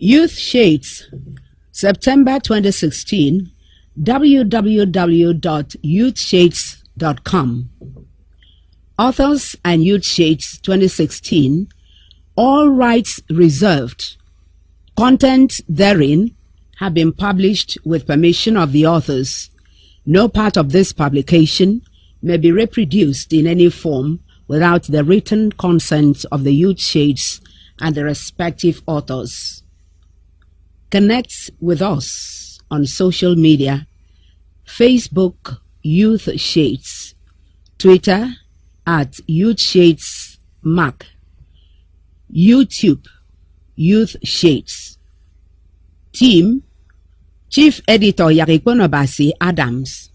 Youth Shades, September 2016, www.youthshades.com. Authors and Youth Shades 2016, all rights reserved. Content therein have been published with permission of the authors. No part of this publication may be reproduced in any form without the written consent of the Youth Shades and the respective authors. Connect with us on social media: Facebook Youth Shades, Twitter at Youth Shades Mac, YouTube Youth Shades. Team: Chief Editor Yarikponobasi Adams,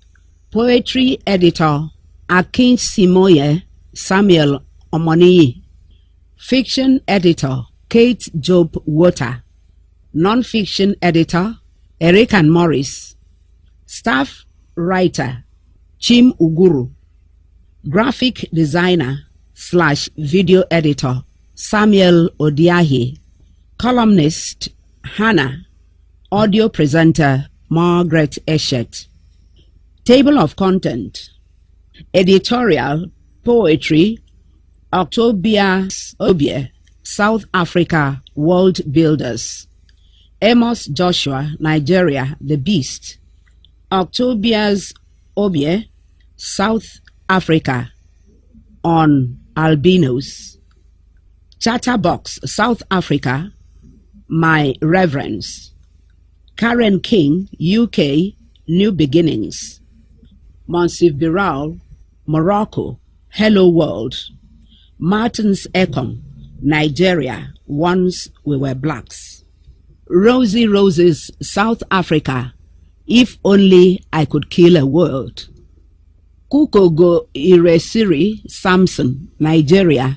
Poetry Editor Akin Simoye Samuel Omoniyi, Fiction Editor Kate Job Water, Non-Fiction Editor Eric and Morris, Staff Writer Chim Uguru, Graphic Designer / Video Editor Samuel Odiahi, Columnist Hannah, Audio Presenter Margaret Eshet. Table of Content: Editorial Poetry Octobias Obie, South Africa, World Builders. Amos Joshua, Nigeria, The Beast. Octobias Obie, South Africa, On Albinos. Chatterbox, South Africa, My Reverence. Karen King, UK, New Beginnings. Monsif Biral, Morocco, Hello World. Martins Ekong, Nigeria, Once We Were Blacks. Rosie Roses, South Africa, If Only I Could Kill a World. Kukogo Iresiri Samson, Nigeria,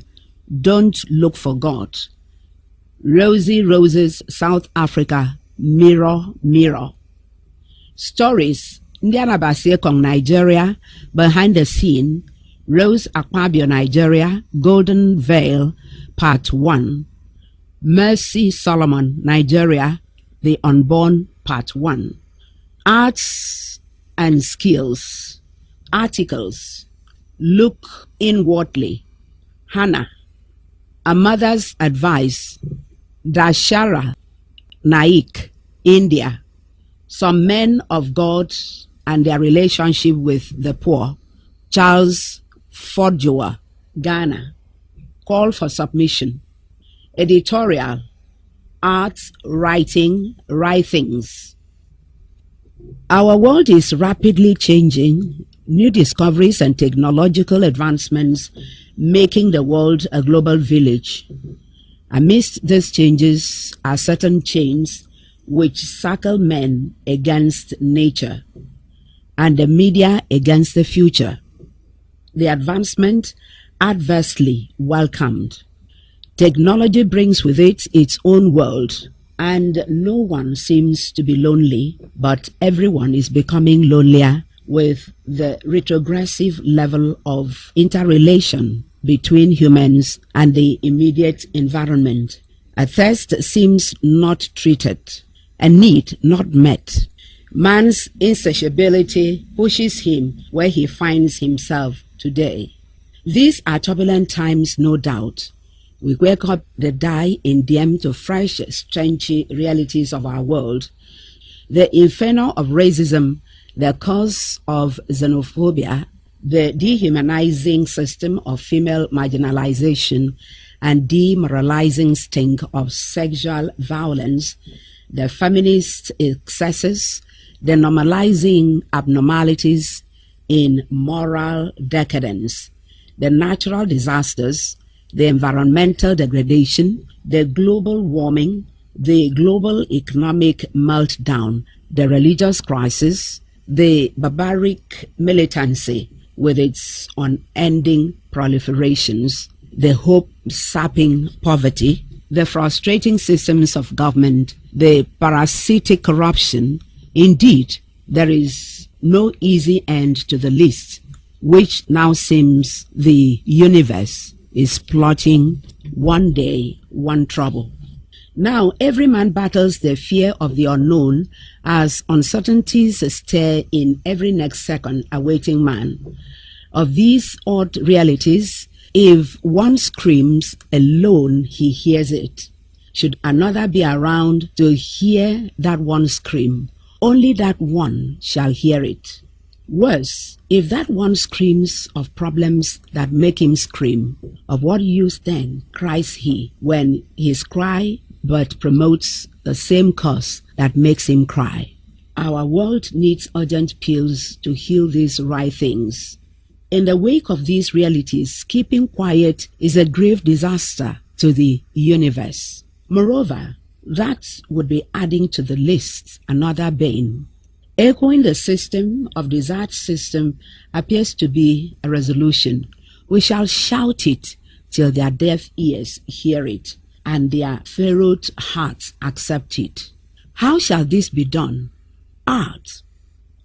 Don't Look for God. Rosie Roses, South Africa, Mirror, Mirror. Stories: Ndianabasi Ekong, Nigeria, Behind the Scene, Rose Akpabio, Nigeria, Golden Veil, Part 1. Mercy Solomon, Nigeria, The Unborn, Part 1. Arts and Skills. Articles: Look Inwardly, Hannah. A Mother's Advice, Dashara Naik, India. Some Men of God and Their Relationship with the Poor, Charles Fordjoa, Ghana. Call for submission. Editorial: Arts, Writing, Writings. Our world is rapidly changing. New discoveries and technological advancements making the world a global village. Amidst these changes are certain chains which circle men against nature and the media against the future. The advancement adversely welcomed. Technology brings with it its own world, and no one seems to be lonely, but everyone is becoming lonelier with the retrogressive level of interrelation between humans and the immediate environment. A thirst seems not treated, a need not met. Man's insatiability pushes him where he finds himself today. These are turbulent times, no doubt. We wake up the die in them to fresh, stranchy realities of our world. The inferno of racism, the cause of xenophobia, the dehumanizing system of female marginalization, and demoralizing sting of sexual violence, the feminist excesses, the normalizing abnormalities in moral decadence, the natural disasters, the environmental degradation, the global warming, the global economic meltdown, the religious crisis, the barbaric militancy with its unending proliferations, the hope-sapping poverty, the frustrating systems of government, the parasitic corruption. Indeed, there is no easy end to the list, which now seems the universe is plotting one day, one trouble. Now every man battles the fear of the unknown as uncertainties stare in every next second awaiting man. Of these odd realities, if one screams alone, he hears it. Should another be around to hear that one scream, only that one shall hear it. Worse, if that one screams of problems that make him scream, of what use then cries he when his cry but promotes the same cause that makes him cry? Our world needs urgent pills to heal these right things. In the wake of these realities, keeping quiet is a grave disaster to the universe. Moreover, that would be adding to the list another bane. Echoing the system of desired system appears to be a resolution. We shall shout it till their deaf ears hear it, and their furrowed hearts accept it. How shall this be done? Art.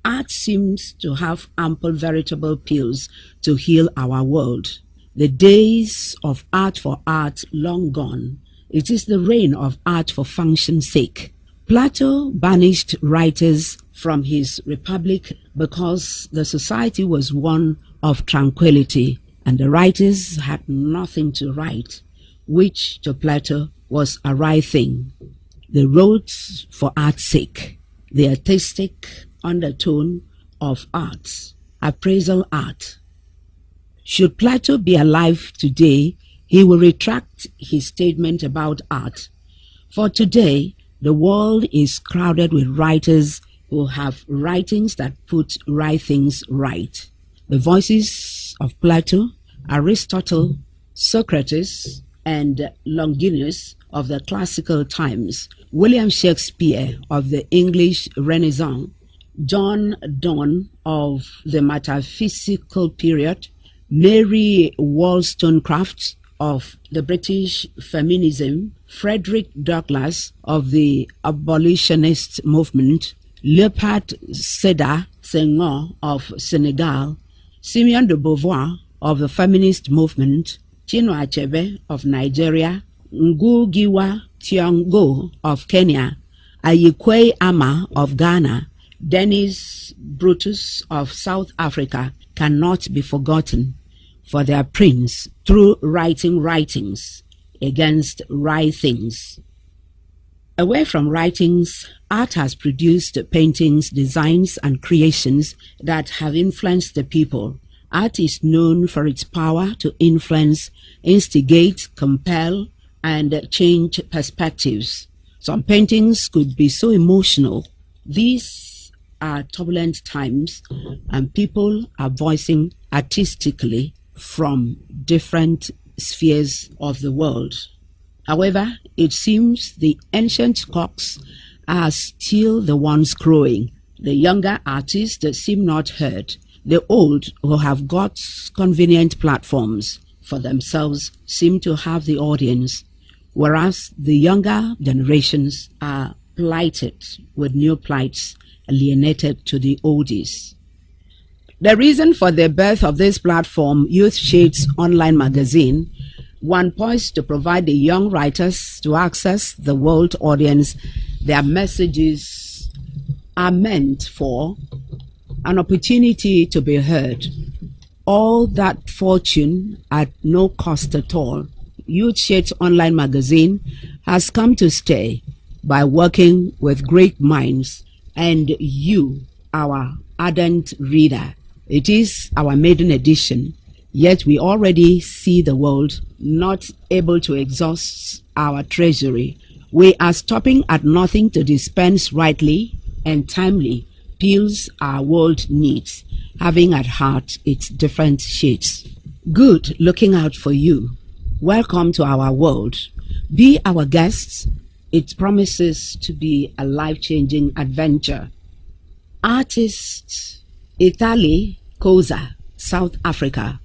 Art seems to have ample veritable pills to heal our world. The days of art for art long gone. It is the reign of art for function's sake. Plato banished writers from his republic because the society was one of tranquility and the writers had nothing to write, which to Plato was a right thing. They wrote for art's sake. The artistic undertone of art, appraisal art. Should Plato be alive today, he will retract his statement about art. For today, the world is crowded with writers who have writings that put right things right. The voices of Plato, Aristotle, Socrates, and Longinus of the classical times, William Shakespeare of the English Renaissance, John Donne of the metaphysical period, Mary Wollstonecraft of the British feminism, Frederick Douglass of the abolitionist movement, Leopold Sédar Senghor of Senegal, Simone de Beauvoir of the feminist movement, Chinua Achebe of Nigeria, Ngugiwa Thiong'o of Kenya, Ayikwe Ama of Ghana, Dennis Brutus of South Africa cannot be forgotten for their prints through writing writings against right things. Away from writings, art has produced paintings, designs, and creations that have influenced the people. Art is known for its power to influence, instigate, compel, and change perspectives. Some paintings could be so emotional. These are turbulent times, and people are voicing artistically from different spheres of the world. However, it seems the ancient cocks are still the ones crowing. The younger artists seem not heard. The old, who have got convenient platforms for themselves, seem to have the audience, whereas the younger generations are plighted with new plights, alienated to the oldies. The reason for the birth of this platform, Youth Shades Online Magazine, one poised to provide the young writers to access the world audience their messages are meant for, an opportunity to be heard. All that fortune at no cost at all. Youth Shades Online Magazine has come to stay by working with great minds and you, our ardent reader. It is our maiden edition, yet we already see the world not able to exhaust our treasury. We are stopping at nothing to dispense rightly and timely pills our world needs, having at heart its different shades. Good looking out for you. Welcome to our world. Be our guests. It promises to be a life-changing adventure. Artist Italy Koza, South Africa.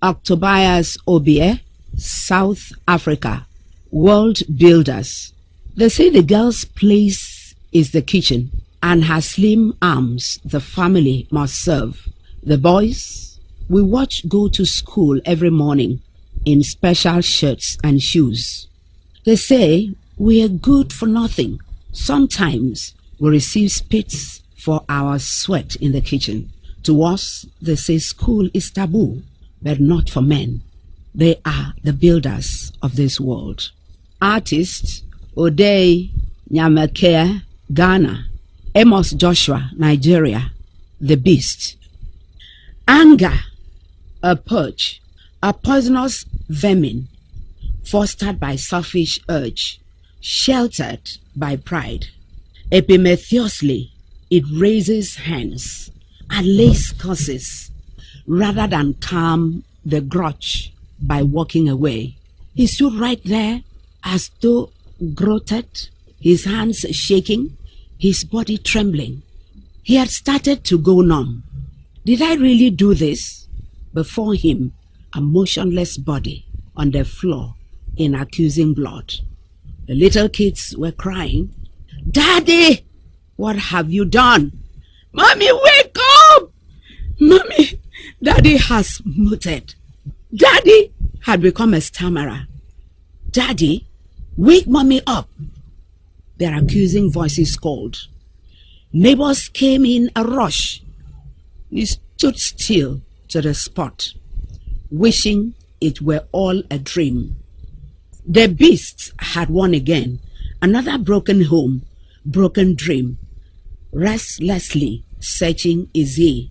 Octobias Obie, South Africa. World Builders. They say the girl's place is the kitchen, and her slim arms the family must serve. The boys we watch go to school every morning in special shirts and shoes. They say we are good for nothing. Sometimes we receive spits for our sweat in the kitchen. To us, they say school is taboo, but not for men. They are the builders of this world. Artists Odey Nyamakea, Ghana. Amos Joshua, Nigeria. The Beast. Anger, a purge, a poisonous vermin, fostered by selfish urge, sheltered by pride. Epimetheously, it raises hands and lays curses, rather than calm the grudge by walking away. He stood right there as though grotted, his hands shaking, his body trembling. He had started to go numb. Did I really do this? Before him, a motionless body on the floor in accusing blood. The little kids were crying, "Daddy, what have you done? Mommy, wake up! Mommy, Daddy has muted." Daddy had become a stammerer. "Daddy, wake Mommy up." Their accusing voices called. Neighbors came in a rush. He stood still to the spot, wishing it were all a dream. The Beast had won again. Another broken home, broken dream. Restlessly searching is he.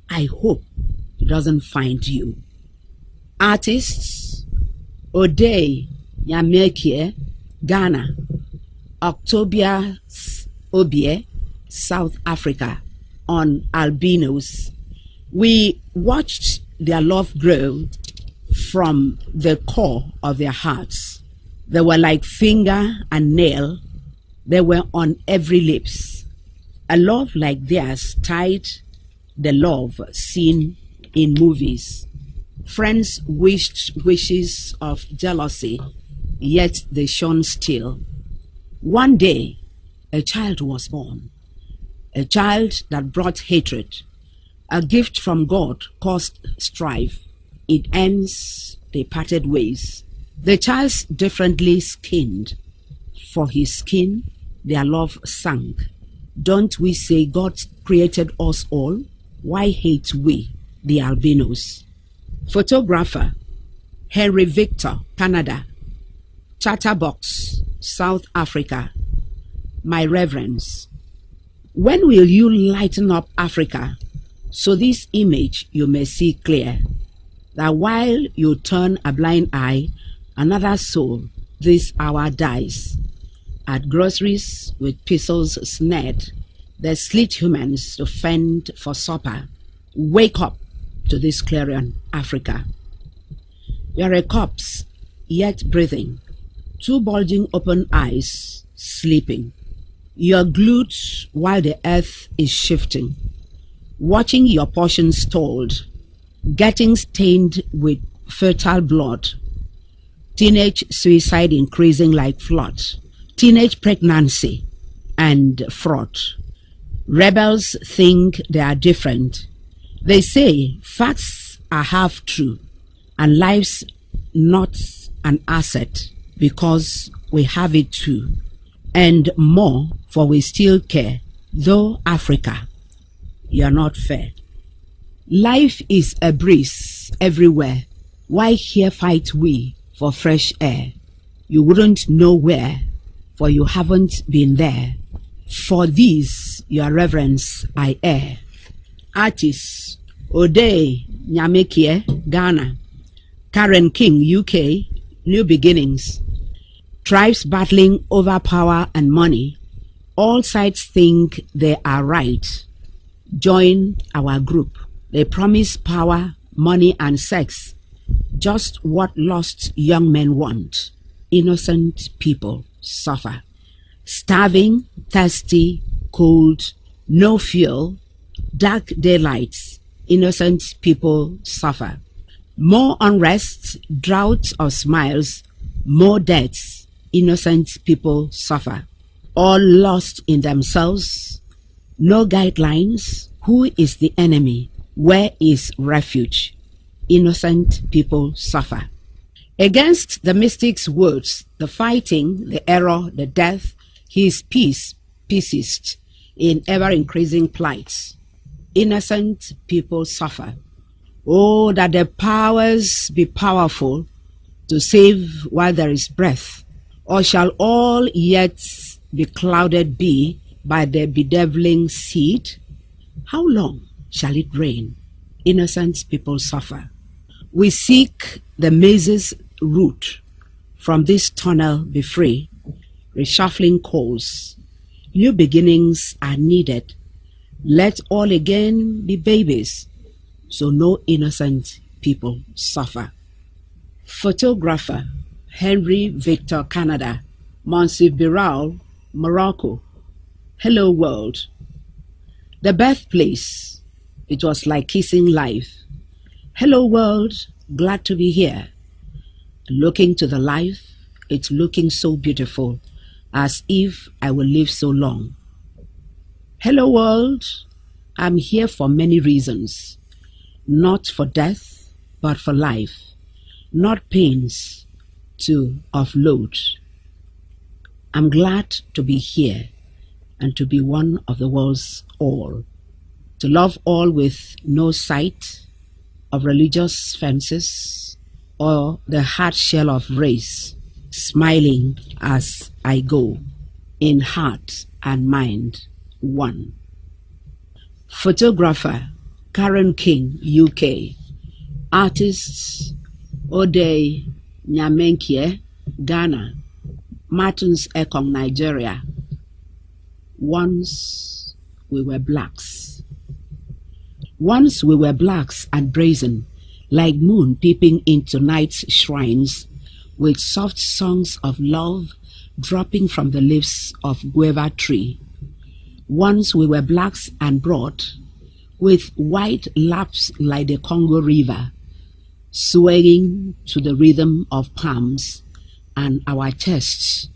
I hope he doesn't find you. Artists Odey Nyamakea, Ghana. Octobia's Obie, South Africa, on albinos. We watched their love grow from the core of their hearts. They were like finger and nail. They were on every lips. A love like theirs tied the love seen in movies. Friends wished wishes of jealousy, yet they shone still. One day, a child was born. A child that brought hatred. A gift from God caused strife. It ends, they parted ways. The child's differently skinned. For his skin, their love sank. Don't we say God created us all? Why hate we, the albinos? Photographer Henry Victor, Canada. Chatterbox, South Africa. My reverence, when will you lighten up Africa, so this image you may see clear, that while you turn a blind eye, another soul this hour dies. At groceries with pistols snared, they slit humans to fend for supper. Wake up to this clarion, Africa. You're a corpse, yet breathing, two bulging open eyes, sleeping. You're glued while the earth is shifting, watching your portion stalled, getting stained with fertile blood. Teenage suicide increasing like flood, teenage pregnancy and fraud. Rebels think they are different. They say facts are half true and life's not an asset because we have it too. And more, for we still care, though Africa, you're not fair. Life is a breeze everywhere. Why here fight we for fresh air? You wouldn't know where, for you haven't been there. For these, your reverence, I err. Artists Odey Nyamakea, Ghana. Karen King, UK, New Beginnings. Tribes battling over power and money. All sides think they are right. Join our group. They promise power, money, and sex. Just what lost young men want. Innocent people suffer. Starving, thirsty, cold, no fuel, dark daylights. Innocent people suffer. More unrest, drought of smiles, more deaths. Innocent people suffer. All lost in themselves. No guidelines. Who is the enemy? Where is refuge? Innocent people suffer. Against the mystic's words, the fighting, the error, the death, his peace persists in ever-increasing plights. Innocent people suffer. Oh, that the powers be powerful to save while there is breath, or shall all yet be clouded be by the bedeviling seed? How long shall it rain? Innocent people suffer. We seek the maze's root. From this tunnel be free, reshuffling course. New beginnings are needed. Let all again be babies, so no innocent people suffer. Photographer Henry Victor, Canada. Monsif Biral, Morocco. Hello world. The birthplace, it was like kissing life. Hello world, glad to be here. Looking to the life, it's looking so beautiful, as if I will live so long. Hello world, I'm here for many reasons. Not for death, but for life. Not pains to offload. I'm glad to be here and to be one of the world's all. To love all with no sight of religious fences or the hard shell of race, smiling as I go, in heart and mind one. Photographer Karen King, UK. Artists Ode Nyamenkie, Ghana. Martins Ekong, Nigeria. Once we were blacks. Once we were blacks and brazen, like moon peeping into night's shrines, with soft songs of love dropping from the leaves of guava tree. Once we were blacks and broad, with white laps like the Congo River, swaying to the rhythm of palms, and our chests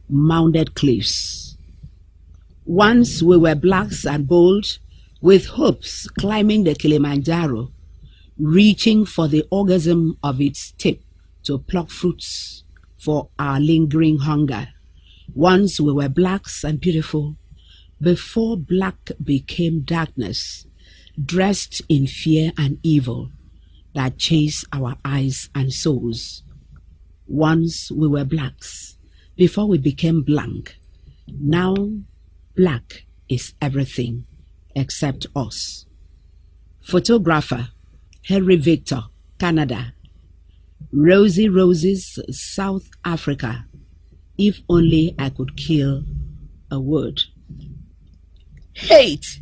mounded cliffs. Once we were blacks and bold, with hopes climbing the Kilimanjaro, reaching for the orgasm of its tip to pluck fruits for our lingering hunger. Once we were blacks and beautiful, before black became darkness, dressed in fear and evil that chase our eyes and souls. Once we were blacks, before we became blank. Now, black is everything except us. Photographer Henry Victor, Canada. Rosy Roses, South Africa. If only I could kill a word. Hate.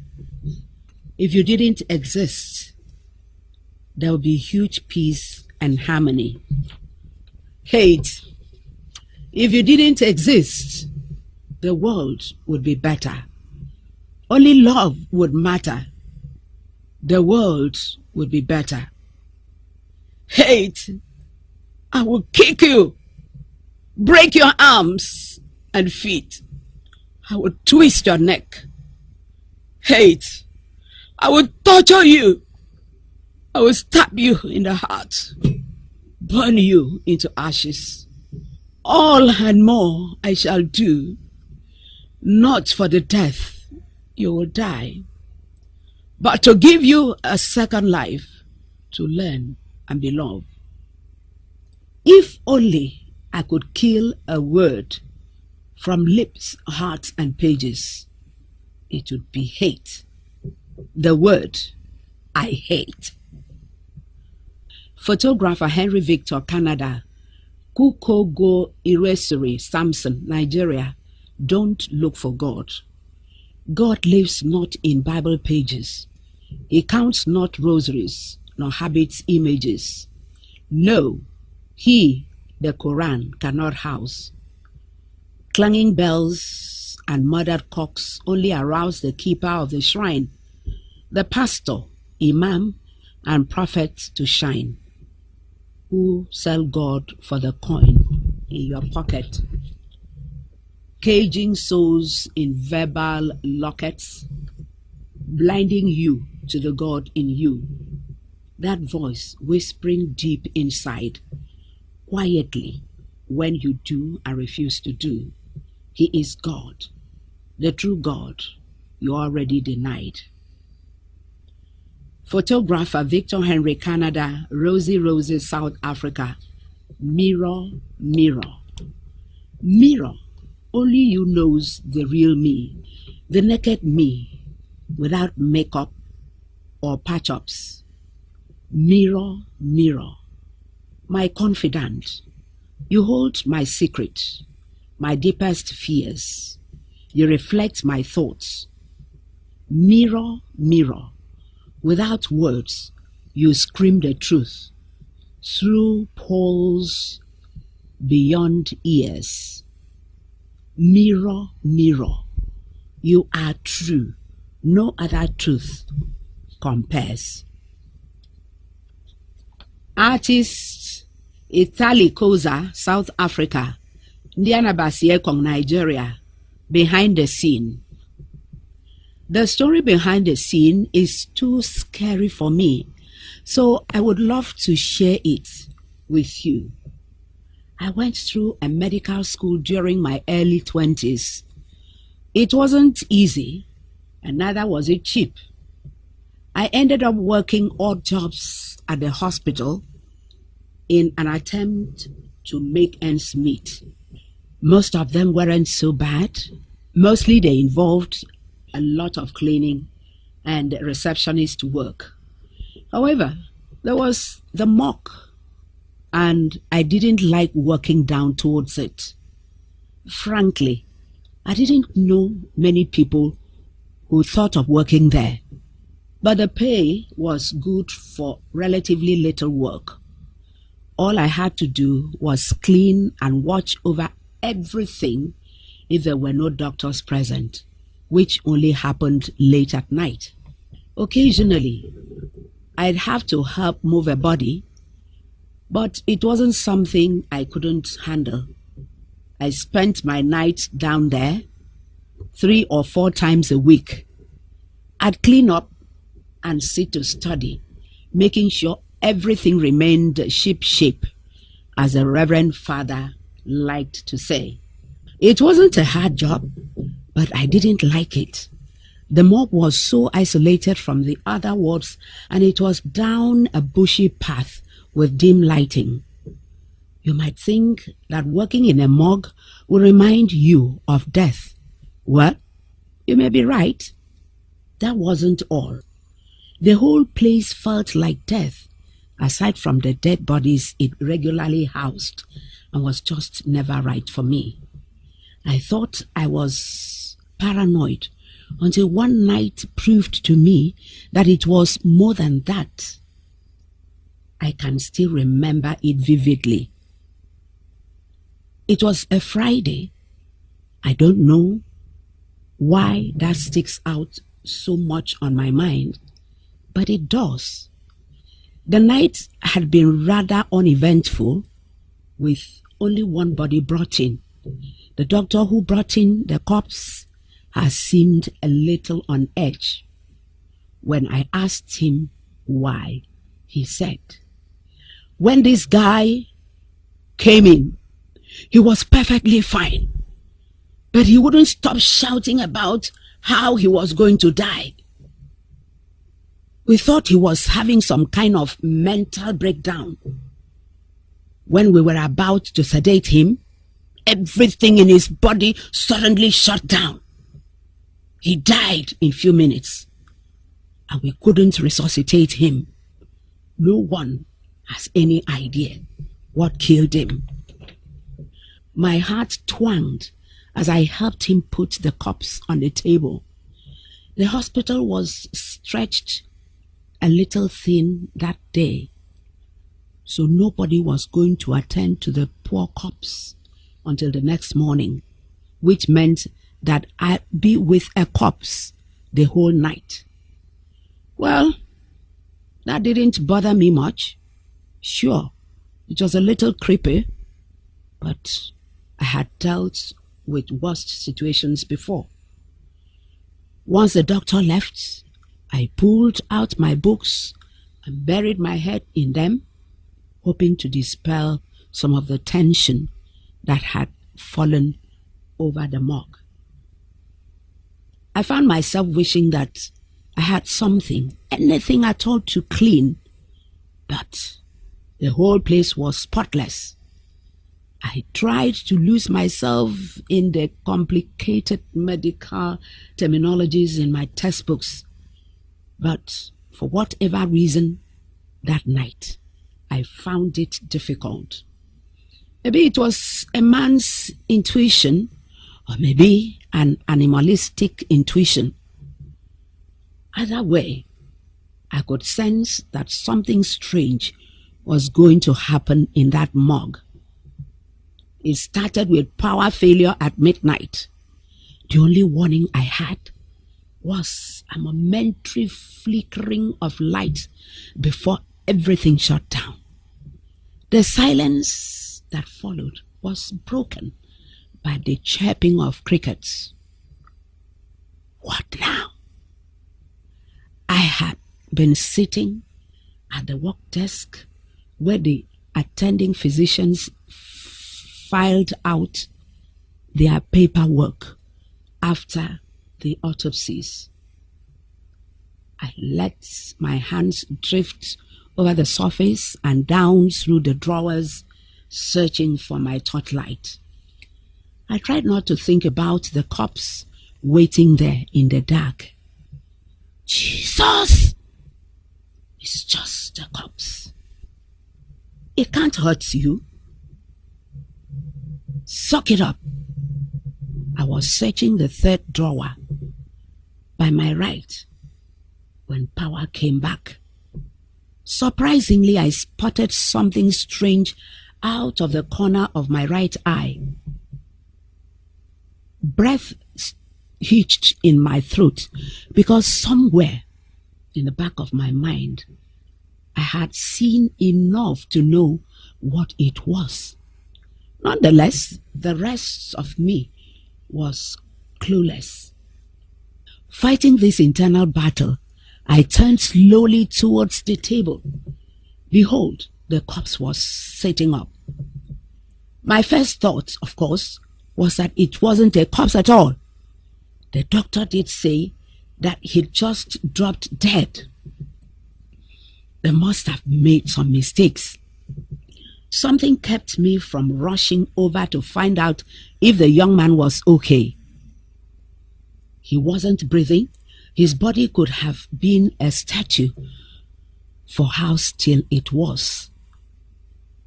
If you didn't exist, there would be huge peace and harmony. Hate. If you didn't exist, the world would be better. Only love would matter. The world would be better. Hate. I will kick you, break your arms and feet. I will twist your neck. Hate. I will torture you. I will stab you in the heart, burn you into ashes. All and more I shall do, not for the death you will die, but to give you a second life to learn and be loved. If only I could kill a word from lips, hearts, and pages, it would be hate. The word I hate. Photographer Henry Victor, Canada. Kukogo Iresuri, Samson, Nigeria. Don't look for God. God lives not in Bible pages. He counts not rosaries, nor habits images. No, he, the Quran, cannot house. Clanging bells and murdered cocks only arouse the keeper of the shrine, the pastor, imam, and prophet to shine, who sell God for the coin in your pocket. Caging souls in verbal lockets, blinding you to the God in you. That voice whispering deep inside, quietly when you do and refuse to do. He is God, the true God you already denied. Photographer Victor Henry, Canada. Rosie, South Africa. Mirror, mirror. Mirror, only you knows the real me, the naked me, without makeup or patch-ups. Mirror, mirror, my confidant, you hold my secret, my deepest fears. You reflect my thoughts. Mirror, mirror, without words, you scream the truth through poles beyond ears. Mirror, mirror, you are true. No other truth compares. Artist Itali Koza, South Africa. Ndiana Basiekong, Nigeria. Behind the scene. The story behind the scene is too scary for me, so I would love to share it with you. I went through a medical school during my early 20s. It wasn't easy, and neither was it cheap. I ended up working odd jobs at the hospital in an attempt to make ends meet. Most of them weren't so bad. Mostly they involved a lot of cleaning and receptionist work. However, there was the morgue, and I didn't like working down towards it. Frankly, I didn't know many people who thought of working there, but the pay was good for relatively little work. All I had to do was clean and watch over everything if there were no doctors present, which only happened late at night. Occasionally, I'd have to help move a body, but it wasn't something I couldn't handle. I spent my nights down there 3 or 4 times a week. I'd clean up and sit to study, making sure everything remained ship-shape, as the Reverend Father liked to say. It wasn't a hard job, but I didn't like it. The morgue was so isolated from the other wards, and it was down a bushy path with dim lighting. You might think that working in a morgue will remind you of death. Well, you may be right. That wasn't all. The whole place felt like death, aside from the dead bodies it regularly housed, and was just never right for me. I thought I was paranoid until one night proved to me that it was more than that. I can still remember it vividly. It was a Friday. I don't know why that sticks out so much on my mind, but it does. The night had been rather uneventful, with only one body brought in. The doctor who brought in the corpse has seemed a little on edge. When I asked him why, he said, "When this guy came in, he was perfectly fine, but he wouldn't stop shouting about how he was going to die. We thought he was having some kind of mental breakdown. When we were about to sedate him, everything in his body suddenly shut down. He died in a few minutes, and we couldn't resuscitate him. No one has any idea what killed him." My heart twanged as I helped him put the corpse on the table. The hospital was stretched a little thin that day, so nobody was going to attend to the poor corpse until the next morning, which meant that I'd be with a corpse the whole night. Well, that didn't bother me much. Sure, it was a little creepy, but I had dealt with worse situations before. Once the doctor left, I pulled out my books and buried my head in them, hoping to dispel some of the tension that had fallen over the morgue. I found myself wishing that I had something, anything at all to clean, but the whole place was spotless. I tried to lose myself in the complicated medical terminologies in my textbooks, but for whatever reason, that night, I found it difficult. Maybe it was a man's intuition, or maybe an animalistic intuition. Either way, I could sense that something strange was going to happen in that morgue. It started with power failure at midnight. The only warning I had was a momentary flickering of light before everything shut down. The silence that followed was broken by the chirping of crickets. What now? I had been sitting at the work desk where the attending physicians filed out their paperwork after the autopsies. I let my hands drift over the surface and down through the drawers, searching for my torchlight. I tried not to think about the corpse waiting there in the dark. Jesus! It's just a corpse. It can't hurt you. Suck it up. I was searching the third drawer by my right when power came back. Surprisingly, I spotted something strange out of the corner of my right eye. Breath hitched in my throat because somewhere in the back of my mind, I had seen enough to know what it was. Nonetheless, the rest of me was clueless. Fighting this internal battle, I turned slowly towards the table. Behold, the corpse was sitting up. My first thought, of course, was that it wasn't a corpse at all. The doctor did say that he'd just dropped dead. They must have made some mistakes. Something kept me from rushing over to find out if the young man was okay. He wasn't breathing. His body could have been a statue for how still it was.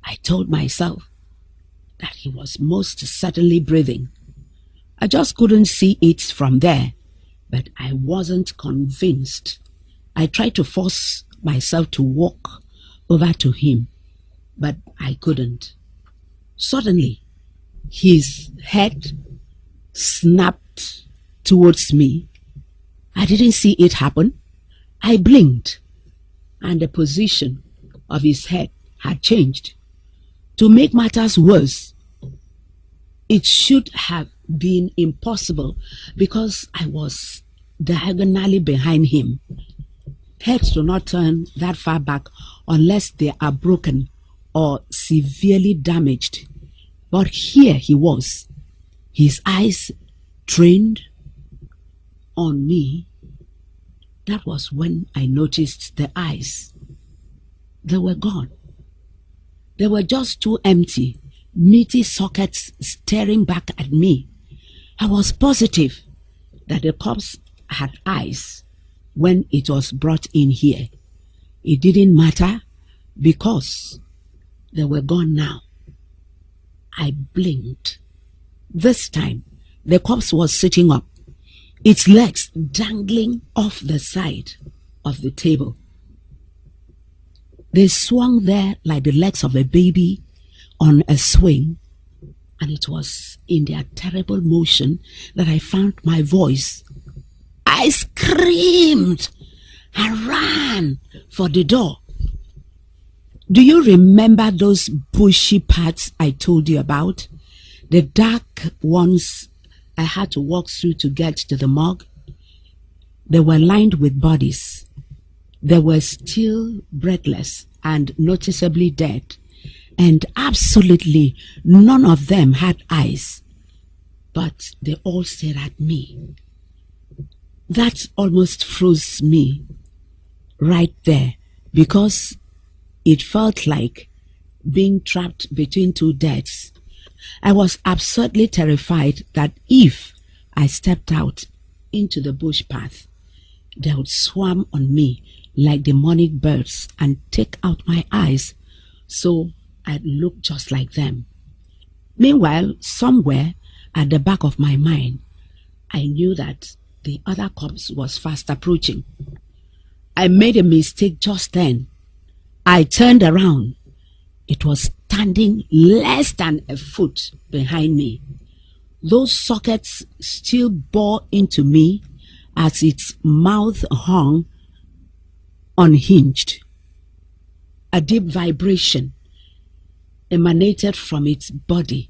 I told myself that he was most certainly breathing. I just couldn't see it from there, but I wasn't convinced. I tried to force myself to walk over to him, but I couldn't. Suddenly, his head snapped towards me. I didn't see it happen. I blinked, and the position of his head had changed. To make matters worse, it should have been impossible because I was diagonally behind him. Heads do not turn that far back unless they are broken or severely damaged. But here he was, his eyes trained on me. That was when I noticed the eyes. They were gone. They were just two empty, meaty sockets staring back at me. I was positive that the corpse had eyes when it was brought in here. It didn't matter because they were gone now. I blinked. This time, the corpse was sitting up, its legs dangling off the side of the table. They swung there like the legs of a baby on a swing, and it was in their terrible motion that I found my voice. I screamed and ran for the door. Do you remember those bushy paths I told you about? The dark ones I had to walk through to get to the morgue? They were lined with bodies. They were still breathless and noticeably dead. and absolutely none of them had eyes, but they all stared at me. That almost froze me right there, because it felt like being trapped between two deaths. I was absurdly terrified that if I stepped out into the bush path, they would swarm on me like demonic birds and take out my eyes, so I'd look just like them. Meanwhile, somewhere at the back of my mind, I knew that the other corpse was fast approaching. I made a mistake just then. I turned around. It was standing less than a foot behind me. Those sockets still bore into me as its mouth hung unhinged. A deep vibration emanated from its body,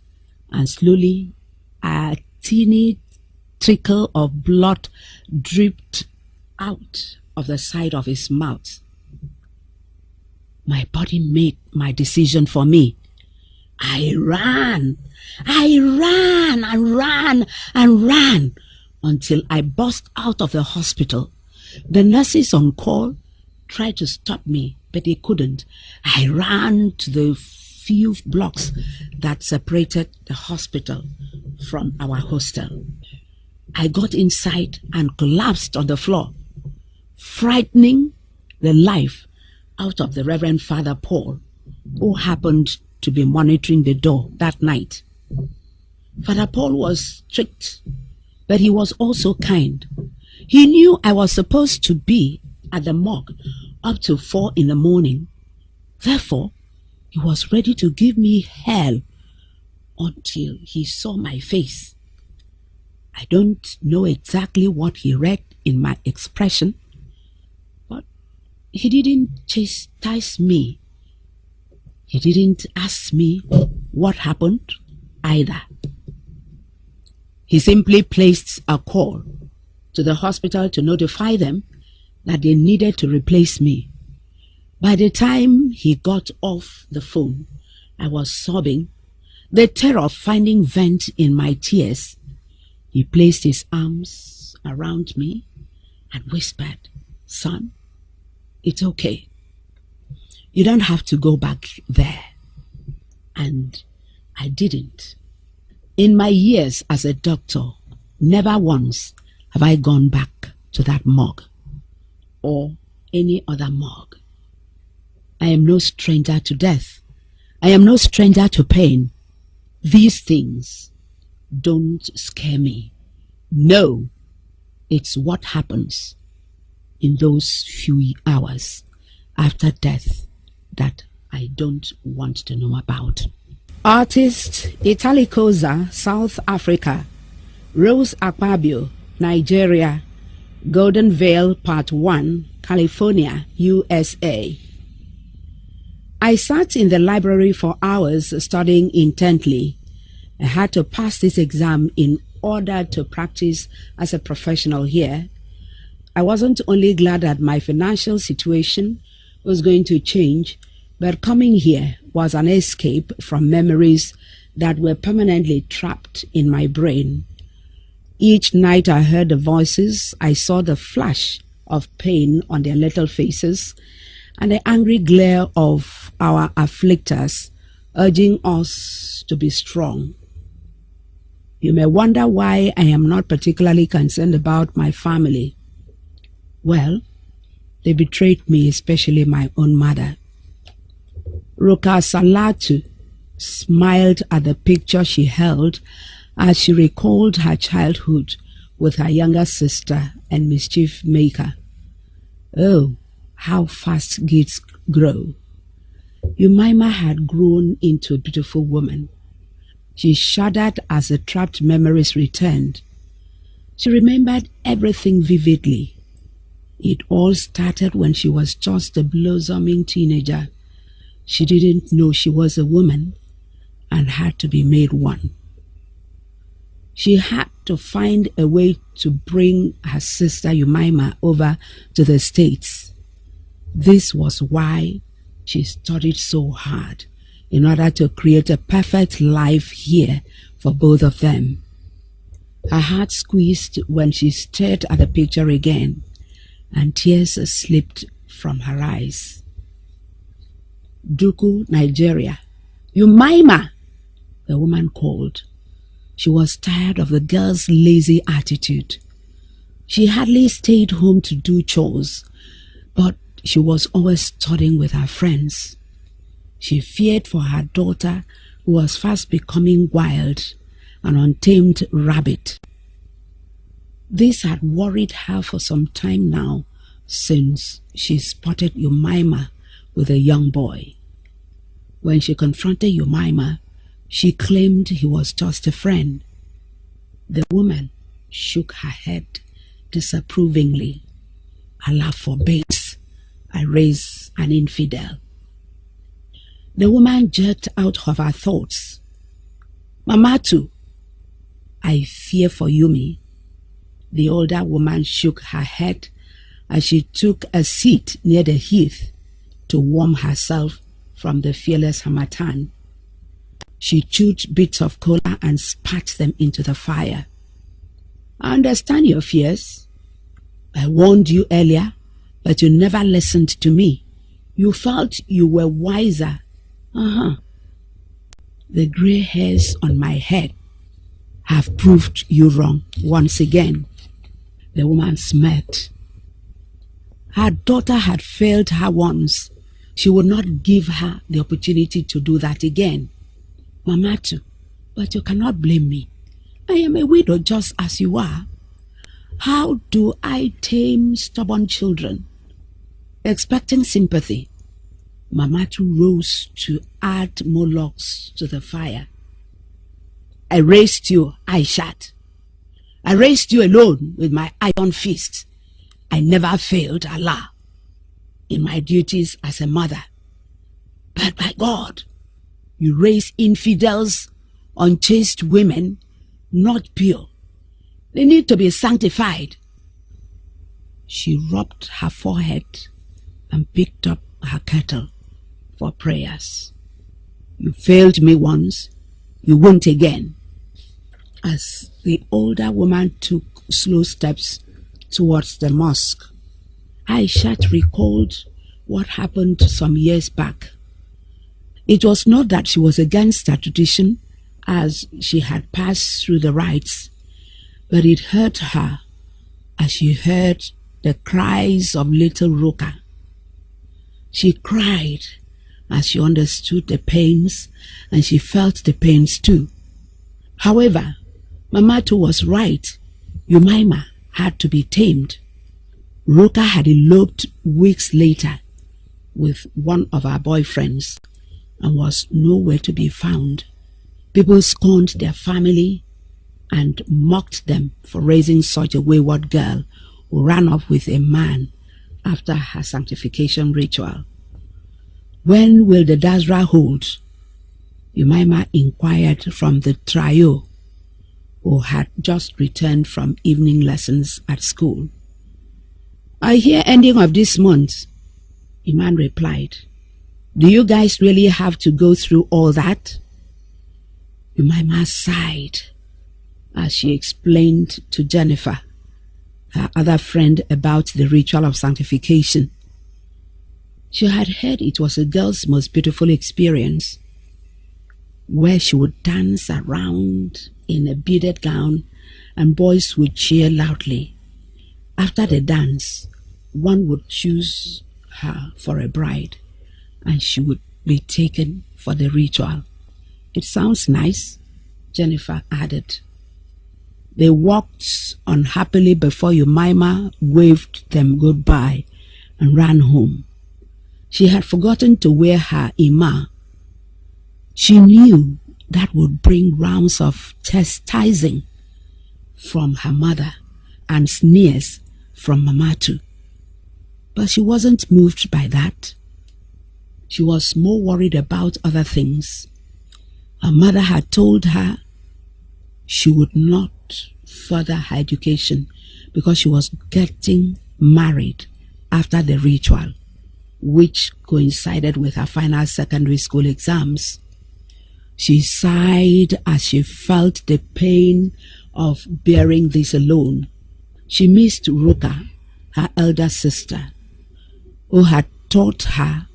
and slowly a teeny trickle of blood dripped out of the side of his mouth. My body made my decision for me. I ran and ran until I burst out of the hospital. The nurses on call tried to stop me, but they couldn't. I ran to the few blocks that separated the hospital from our hostel. I got inside and collapsed on the floor, frightening the life out of the Reverend Father Paul, who happened to be monitoring the door that night. Father Paul was strict, but he was also kind. He knew I was supposed to be at the morgue up to 4 a.m. Therefore, he was ready to give me hell until he saw my face. I don't know exactly what he read in my expression, but he didn't chastise me. He didn't ask me what happened either. He simply placed a call to the hospital to notify them that they needed to replace me. By the time he got off the phone, I was sobbing, the terror of finding vent in my tears. He placed his arms around me and whispered, "Son, it's okay. You don't have to go back there." And I didn't. In my years as a doctor, never once have I gone back to that morgue or any other morgue. I am no stranger to death. I am no stranger to pain. These things don't scare me. No, it's what happens in those few hours after death that I don't want to know about. Artist Italicosa, South Africa. Rose Akpabio, Nigeria. Golden Vale, Part 1, California, USA. I sat in the library for hours studying intently. I had to pass this exam in order to practice as a professional here. I wasn't only glad that my financial situation was going to change, but coming here was an escape from memories that were permanently trapped in my brain. Each night I heard the voices, I saw the flash of pain on their little faces, and the angry glare of our afflictors urging us to be strong. You may wonder why I am not particularly concerned about my family. Well, they betrayed me, especially my own mother. Ruka Salatu smiled at the picture she held as she recalled her childhood with her younger sister and mischief maker. Oh, how fast kids grow. Umaima had grown into a beautiful woman. She shuddered as the trapped memories returned. She remembered everything vividly. It all started when she was just a blossoming teenager. She didn't know she was a woman and had to be made one. She had to find a way to bring her sister Umaima over to the States. This was why she studied so hard. in order to create a perfect life here for both of them. Her heart squeezed when she stared at the picture again, and tears slipped from her eyes. Duku, Nigeria. Umaima, the woman called. She was tired of the girl's lazy attitude. She hardly stayed home to do chores, but she was always studying with her friends. She feared for her daughter, who was fast becoming wild, an untamed rabbit. This had worried her for some time now, since she spotted Umaima with a young boy. When she confronted Umaima, she claimed he was just a friend. The woman shook her head disapprovingly. Allah forbids I raise an infidel. The woman jerked out of her thoughts. Mamatu, I fear for Yumi. The older woman shook her head as she took a seat near the hearth to warm herself from the fearless harmattan. She chewed bits of cola and spat them into the fire. I understand your fears. I warned you earlier, but you never listened to me. You felt you were wiser. The grey hairs on my head have proved you wrong once again. The woman smirked. Her daughter had failed her once. She would not give her the opportunity to do that again. Mamatu, but you cannot blame me. I am a widow just as you are. How do I tame stubborn children? Expecting sympathy, Mamatu rose to add more logs to the fire. I raised you, Aishat. I raised you alone with my iron fist. I never failed Allah in my duties as a mother. But by God, you raise infidels, unchaste women, not pure. They need to be sanctified. She rubbed her forehead and picked up her kettle for prayers. You failed me once, you won't again. As the older woman took slow steps towards the mosque, Aishat recalled what happened some years back. It was not that she was against her tradition, as she had passed through the rites, but it hurt her as she heard the cries of little Roka. She cried as she understood the pains, and she felt the pains too. However, Mamatu was right. Umaima had to be tamed. Roka had eloped weeks later with one of our boyfriends and was nowhere to be found. People scorned their family and mocked them for raising such a wayward girl who ran off with a man after her sanctification ritual. When will the Dasra hold? Umaima inquired from the trio, who had just returned from evening lessons at school. I hear ending of this month, Iman replied. Do you guys really have to go through all that? Umaima sighed as she explained to Jennifer, her other friend, about the ritual of sanctification. She had heard it was a girl's most beautiful experience, where she would dance around in a beaded gown and boys would cheer loudly. After the dance, one would choose her for a bride and she would be taken for the ritual. It sounds nice, Jennifer added. They walked unhappily before Umaima waved them goodbye and ran home. She had forgotten to wear her ima. She knew that would bring rounds of chastising from her mother and sneers from Mamatu. But she wasn't moved by that. She was more worried about other things. Her mother had told her she would not further her education because she was getting married after the ritual. which coincided with her final secondary school exams. She sighed as she felt the pain of bearing this alone. She missed Ruka, her elder sister, who had taught her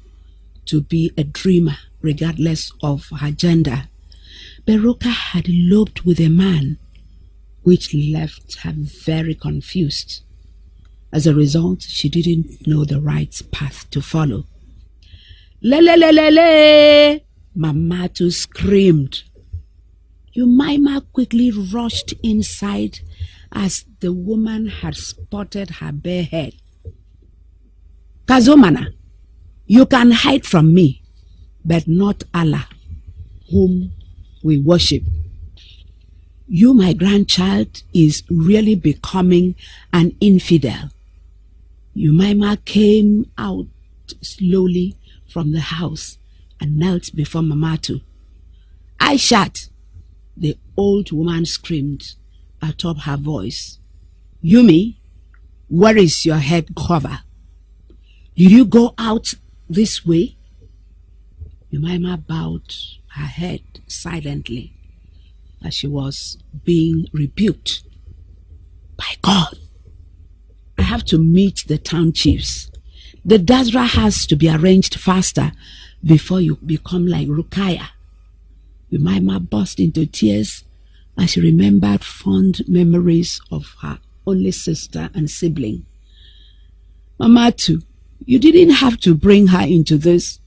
to be a dreamer regardless of her gender. But Ruka had eloped with a man, which left her very confused. As a result, she didn't know the right path to follow. Le le le le le! Mamatu screamed. Umaima quickly rushed inside as the woman had spotted her bare head. Kazomana, you can hide from me, but not Allah, whom we worship. You, my grandchild, is really becoming an infidel. Umaima came out slowly from the house and knelt before Mamatu. Aishat, the old woman screamed atop her voice. Yumi, where is your head cover? Did you go out this way? Umaima bowed her head silently as she was being rebuked. By God, I have to meet the town chiefs. The Dasra has to be arranged faster before you become like Rukaya. Umaima burst into tears as she remembered fond memories of her only sister and sibling. Mamatu, you didn't have to bring her into this.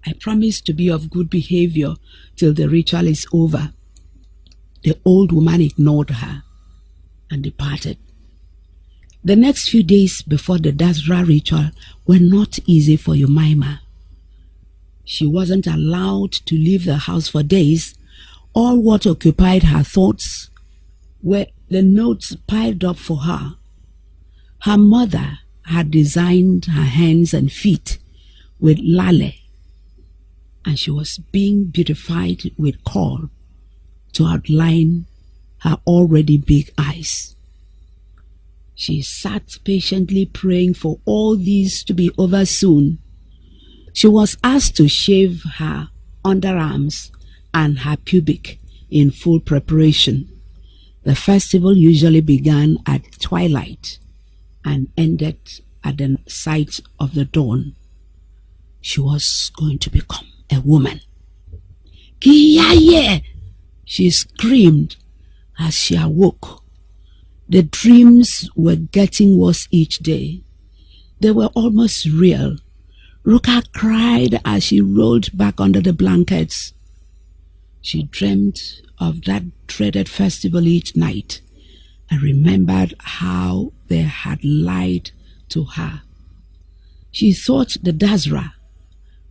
I promised to be of good behavior till the ritual is over. The old woman ignored her and departed. The next few days before the Dasra ritual were not easy for Umaima. She wasn't allowed to leave the house for days. All what occupied her thoughts were the notes piled up for her. Her mother had designed her hands and feet with lale, and she was being beautified with coral to outline her already big eyes. She sat patiently praying for all these to be over soon. She was asked to shave her underarms and her pubic in full preparation. The festival usually began at twilight and ended at the sight of the dawn. She was going to become a woman. Kiyaye! She screamed as she awoke. The dreams were getting worse each day. They were almost real. Ruka cried as she rolled back under the blankets. She dreamed of that dreaded festival each night and remembered how they had lied to her. She thought the Dasra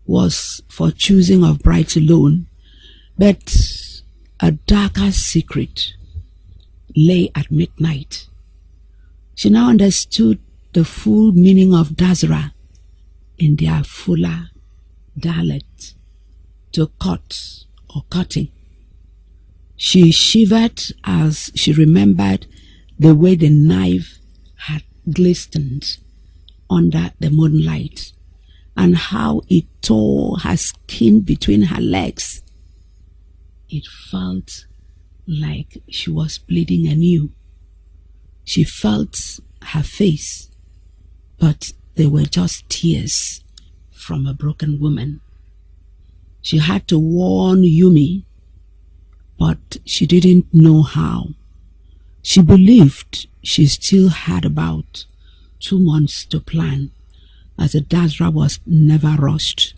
was for choosing of brides alone, but a darker secret lay at midnight. She now understood the full meaning of Dasra in their fuller dialect, to cut or cutting. She shivered as she remembered the way the knife had glistened under the moonlight and how it tore her skin between her legs. It felt like she was bleeding anew. She felt her face, but they were just tears from a broken woman. She had to warn Yumi, but she didn't know how. She believed she still had about 2 months to plan, as the Dasra was never rushed.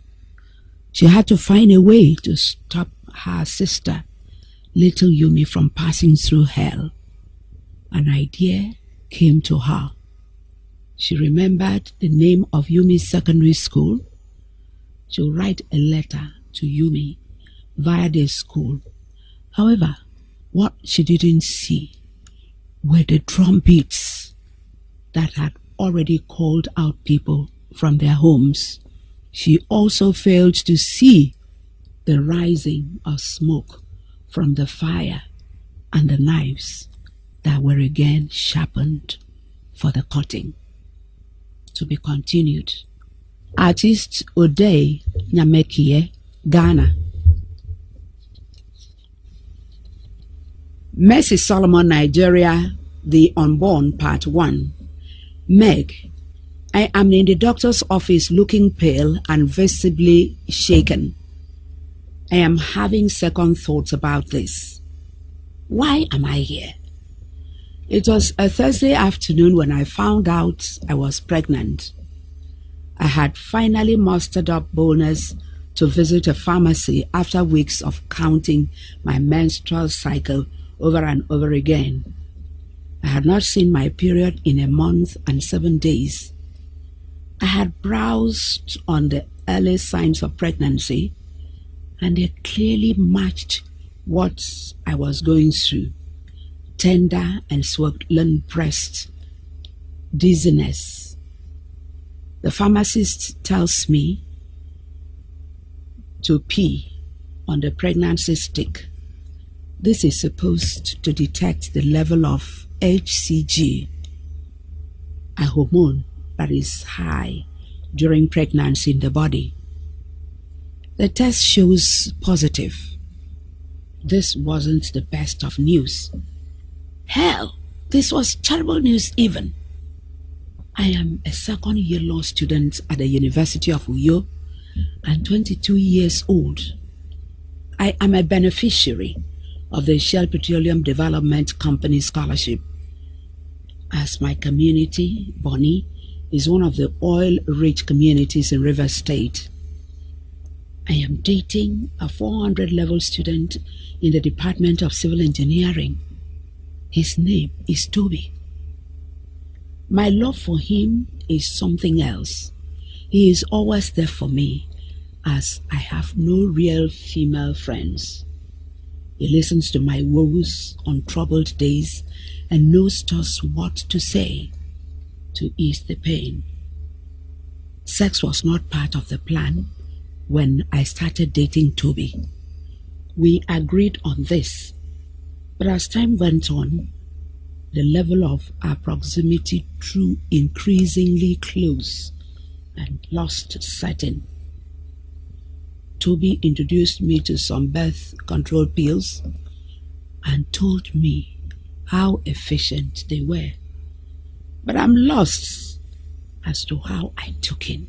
She had to find a way to stop her sister, little Yumi, from passing through hell. An idea came to her. She remembered the name of Yumi's secondary school. She would write a letter to Yumi via their school. However, what she didn't see were the drum beats that had already called out people from their homes. She also failed to see the rising of smoke from the fire and the knives that were again sharpened for the cutting. To be continued. Artist Odei Nyamekie, Ghana. Mercy Solomon, Nigeria, The Unborn, Part 1. Meg, I am in the doctor's office looking pale and visibly shaken. I am having second thoughts about this. Why am I here? It was a Thursday afternoon when I found out I was pregnant. I had finally mustered up boldness to visit a pharmacy after weeks of counting my menstrual cycle over and over again. I had not seen my period in a month and 7 days. I had browsed on the early signs of pregnancy, and they clearly matched what I was going through: tender and swollen breast, dizziness. The pharmacist tells me to pee on the pregnancy stick. This is supposed to detect the level of HCG, a hormone that is high during pregnancy in the body. The test shows positive. This wasn't the best of news. Hell, this was terrible news even. I am a second-year law student at the University of Uyo and 22 years old. I am a beneficiary of the Shell Petroleum Development Company scholarship, as my community, Bonny, is one of the oil-rich communities in Rivers State. I am dating a 400-level student in the Department of Civil Engineering. His name is Toby. My love for him is something else. He is always there for me, as I have no real female friends. He listens to my woes on troubled days and knows just what to say to ease the pain. Sex was not part of the plan when I started dating Toby. We agreed on this, but as time went on, the level of our proximity drew increasingly close and lost sighting. Toby introduced me to some birth control pills and told me how efficient they were. But I'm lost as to how I took in,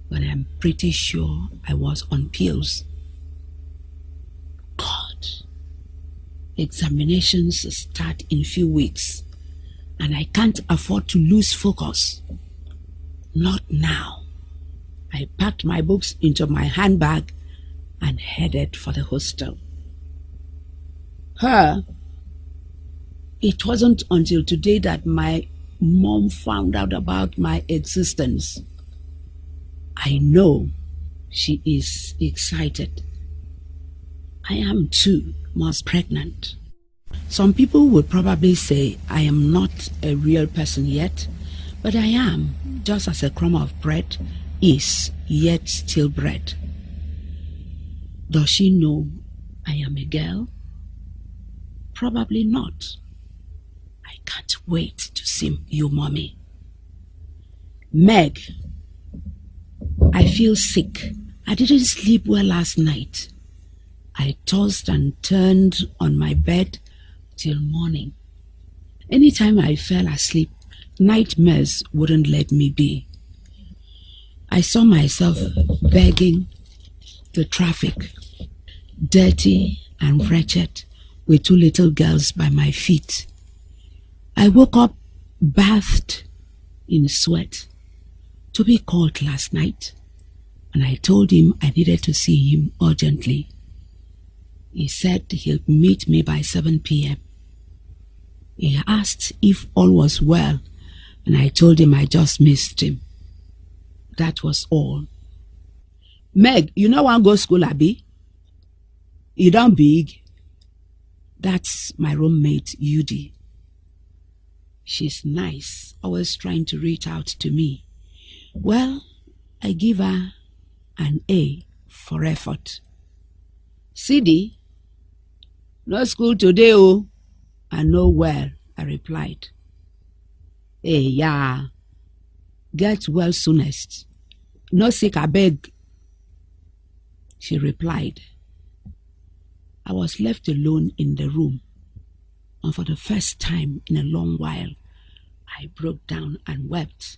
but I'm pretty sure I was on pills. God, examinations start in few weeks, and I can't afford to lose focus. Not now. I packed my books into my handbag and headed for the hostel. It wasn't until today that my mom found out about my existence. I know she is excited. I am too, most pregnant. Some people would probably say I am not a real person yet, but I am, just as a crumb of bread is yet still bread. Does she know I am a girl? Probably not. I can't wait to see you, Mommy. Meg, I feel sick. I didn't sleep well last night. I tossed and turned on my bed till morning. Anytime I fell asleep, nightmares wouldn't let me be. I saw myself begging the traffic, dirty and wretched, with two little girls by my feet. I woke up bathed in sweat. Toby called last night, and I told him I needed to see him urgently. He said he'll meet me by 7 p.m. He asked if all was well, and I told him I just missed him. That was all. Meg, you know want go school, Abi? You done big? That's my roommate, Yudi. She's nice, always trying to reach out to me. Well, I give her an A for effort. Sidi, no school today, oh. I know where, I replied. Hey, yeah. Get well soonest. No sick, I beg, she replied. I was left alone in the room, and for the first time in a long while, I broke down and wept.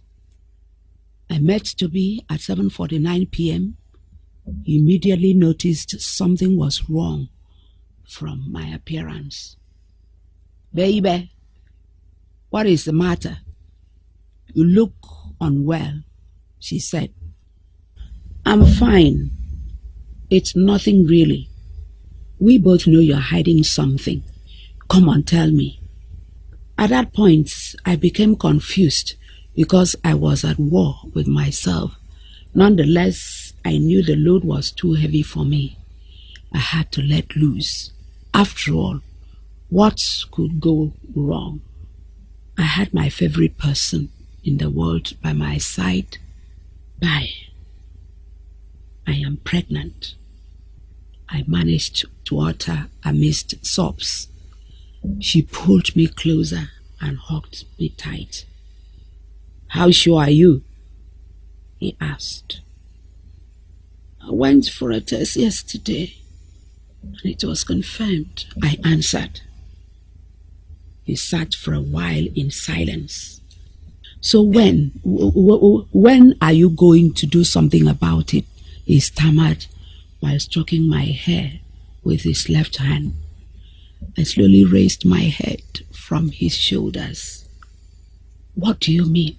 I met Toby at 7:49 p.m. He immediately noticed something was wrong from my appearance. Baby, what is the matter? You look unwell, she said. I'm fine. It's nothing really. We both know you're hiding something. Come on, tell me. At that point, I became confused because I was at war with myself. Nonetheless, I knew the load was too heavy for me. I had to let loose. After all, what could go wrong? I had my favorite person in the world by my side. I am pregnant. I managed to utter amidst sobs. She pulled me closer and hugged me tight. How sure are you? He asked. I went for a test yesterday and it was confirmed, I answered. He sat for a while in silence. So when are you going to do something about it? He stammered while stroking my hair with his left hand. I slowly raised my head from his shoulders. What do you mean?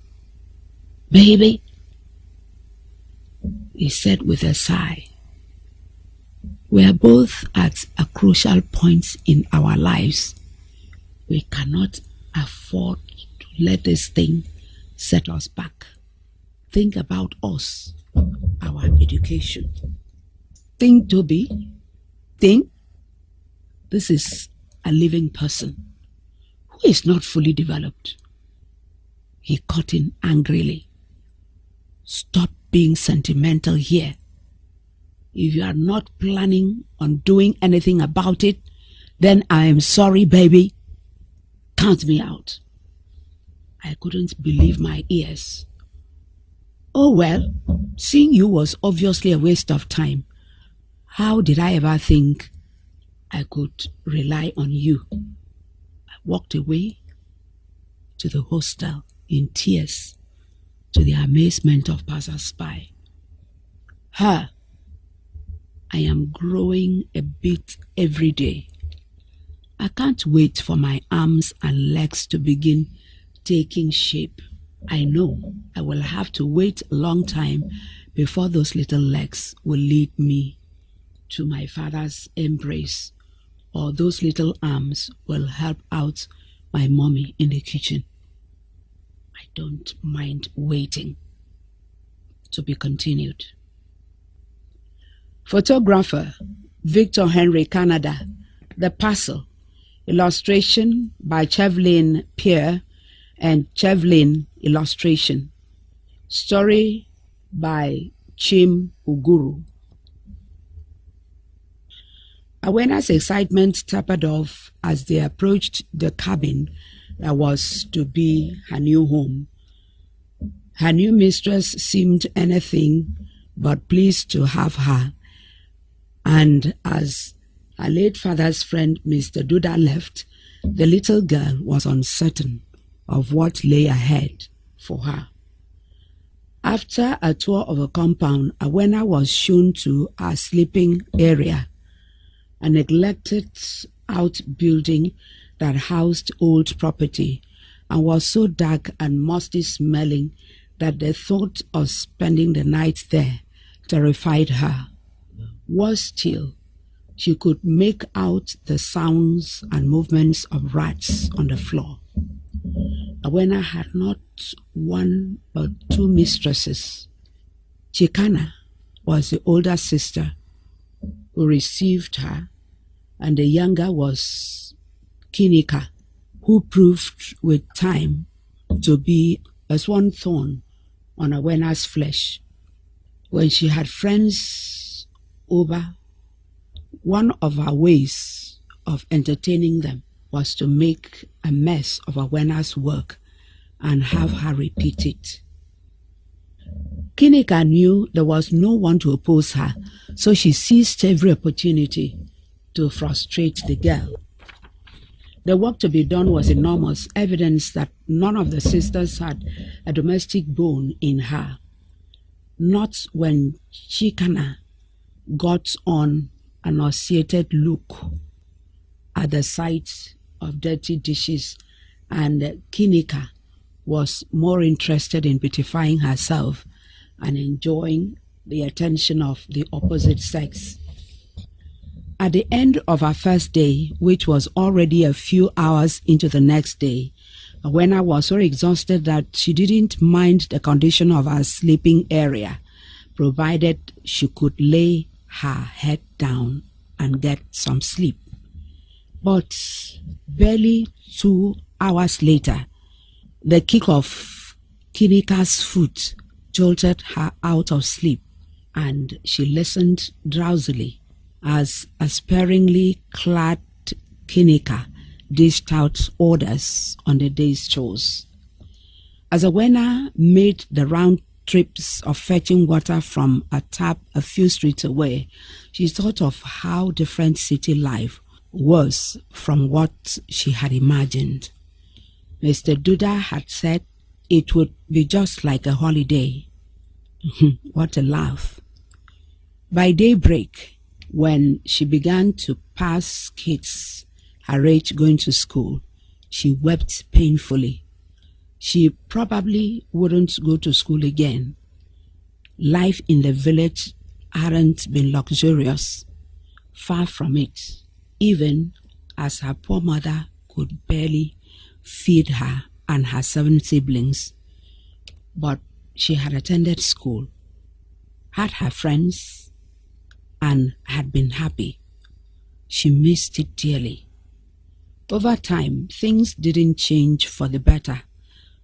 Baby? He said with a sigh. We are both at a crucial point in our lives. We cannot afford to let this thing set us back. Think about us, our education. Think, Toby. Think. This is a living person who is not fully developed. He cut in angrily. Stop being sentimental here. If you are not planning on doing anything about it, then I am sorry, baby. Count me out. I couldn't believe my ears. Oh well, seeing you was obviously a waste of time. How did I ever think I could rely on you? I walked away to the hostel in tears, to the amazement of passers-by. I am growing a bit every day. I can't wait for my arms and legs to begin taking shape. I know I will have to wait a long time before those little legs will lead me to my father's embrace, or those little arms will help out my mommy in the kitchen. I don't mind waiting. To be continued. Photographer Victor Henry Canada. The Parcel. Illustration by Chevlyn Pierre and Chevlyn Illustration. Story by Chim Uguru. Awena's excitement tapered off as they approached the cabin that was to be her new home. Her new mistress seemed anything but pleased to have her, and as her late father's friend Mr. Duda left, the little girl was uncertain of what lay ahead for her. After a tour of the compound, Awena was shown to her sleeping area, a neglected outbuilding that housed old property and was so dark and musty smelling that the thought of spending the night there terrified her. Worse still, she could make out the sounds and movements of rats on the floor. Awena had not one but two mistresses. Chikana was the older sister who received her, and the younger was Kinika, who proved with time to be a swan thorn on Awena's flesh. When she had friends over, one of her ways of entertaining them was to make a mess of Awena's work and have her repeat it. Kinika knew there was no one to oppose her, so she seized every opportunity to frustrate the girl. The work to be done was enormous, evidence that none of the sisters had a domestic bone in her. Not when Chikana got on an nauseated look at the sight of dirty dishes, and Kinika was more interested in beautifying herself and enjoying the attention of the opposite sex. At the end of our first day, which was already a few hours into the next day, Awena was so exhausted that she didn't mind the condition of her sleeping area, provided she could lay her head down and get some sleep. But barely 2 hours later, the kick of Kinika's foot jolted her out of sleep, and she listened drowsily as a sparingly clad Kinika dished out orders on the day's chores. As Awena made the round trips of fetching water from a tap a few streets away, she thought of how different city life was from what she had imagined. Mr. Duda had said it would be just like a holiday. What a laugh. By daybreak, when she began to pass kids her age going to school, she wept painfully. She probably wouldn't go to school again. Life in the village hadn't been luxurious. Far from it, even as her poor mother could barely feed her and her 7 siblings. But she had attended school, had her friends, and had been happy. She missed it dearly. Over time, things didn't change for the better,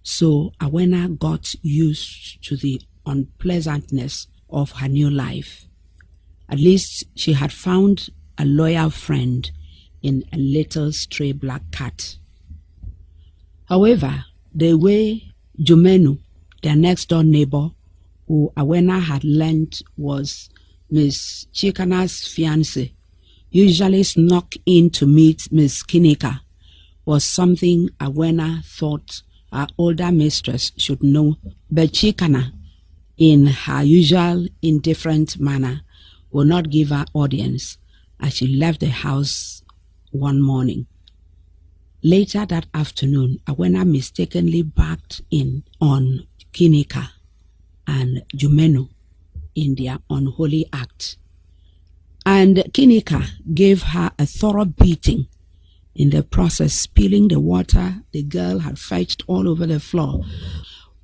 so Awena got used to the unpleasantness of her new life. At least she had found a loyal friend in a little stray black cat. However, the way Jumenu, their next-door neighbor, who Awena had learned was Miss Chikana's fiancé, usually snuck in to meet Miss Kinika, was something Awena thought her older mistress should know. But Chikana, in her usual indifferent manner, would not give her audience as she left the house one morning. Later that afternoon, Awena mistakenly backed in on Kinika and Jumenu in their unholy act, and Kinika gave her a thorough beating, in the process spilling the water the girl had fetched all over the floor,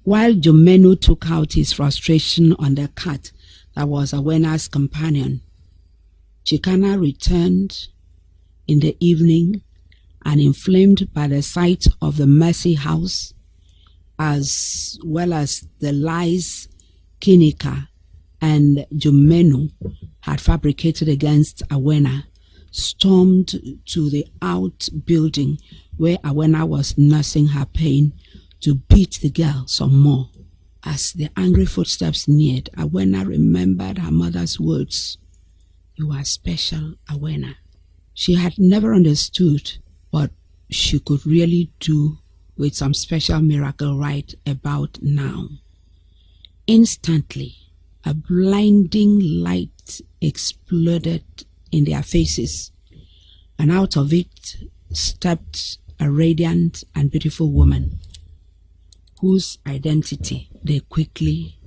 while Jumenu took out his frustration on the cat that was Awena's companion. Chikana returned in the evening, and inflamed by the sight of the messy house, as well as the lies Kinika and Jumenu had fabricated against Awena, stormed to the outbuilding where Awena was nursing her pain to beat the girl some more. As the angry footsteps neared, Awena remembered her mother's words, "You are special, Awena." She had never understood what she could really do with some special miracle right about now. Instantly, a blinding light exploded in their faces, and out of it stepped a radiant and beautiful woman, whose identity they quickly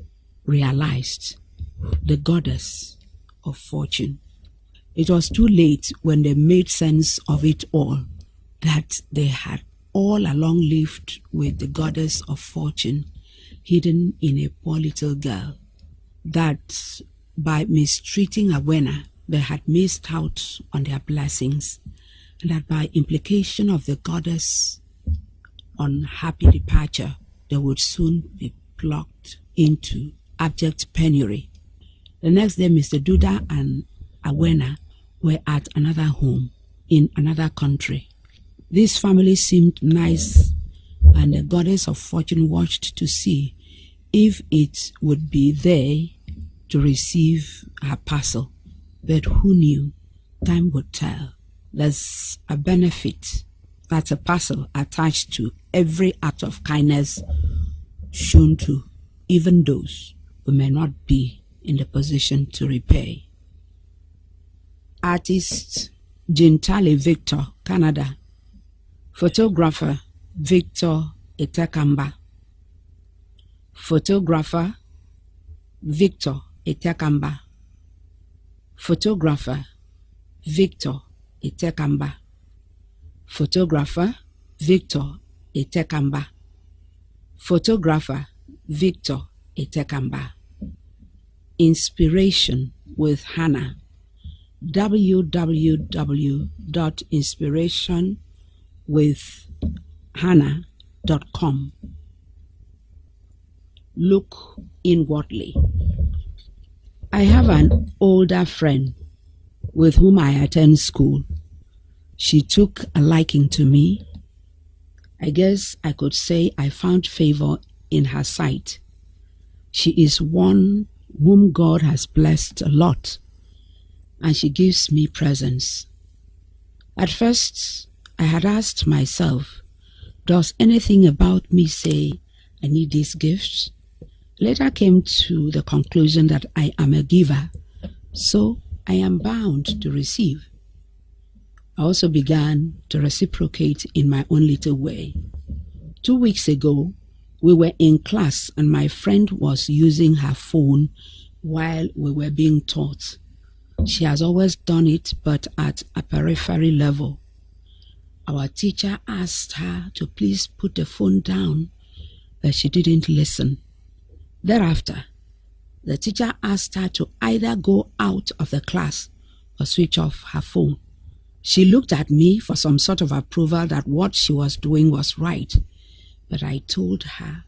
realized: the goddess of fortune. It was too late when they made sense of it all, that they had all along lived with the goddess of fortune hidden in a poor little girl, that by mistreating Awena they had missed out on their blessings, and that by implication of the goddess' unhappy departure they would soon be plucked into abject penury. The next day, Mr. Duda and Awena were at another home in another country. This family seemed nice, and the goddess of fortune watched to see if it would be there to receive her parcel. But who knew? Time would tell. There's a benefit that's a parcel attached to every act of kindness shown to even those who may not be in the position to repay. Artist Gintali Victor, Canada. Photographer Victor Etekamba. Photographer Victor Etekamba. Photographer Victor Etekamba. Photographer Victor Etekamba. Photographer Victor Etekamba. Inspiration with Hannah. www.inspirationwithhannah.com. Look inwardly. I have an older friend with whom I attend school. She took a liking to me. I guess I could say I found favor in her sight. She is one whom God has blessed a lot, and she gives me presents. At first, I had asked myself, does anything about me say I need these gifts? Later came to the conclusion that I am a giver, so I am bound to receive. I also began to reciprocate in my own little way. 2 weeks ago, we were in class and my friend was using her phone while we were being taught. She has always done it, but at a periphery level. Our teacher asked her to please put the phone down, but she didn't listen. Thereafter, the teacher asked her to either go out of the class or switch off her phone. She looked at me for some sort of approval that what she was doing was right, but I told her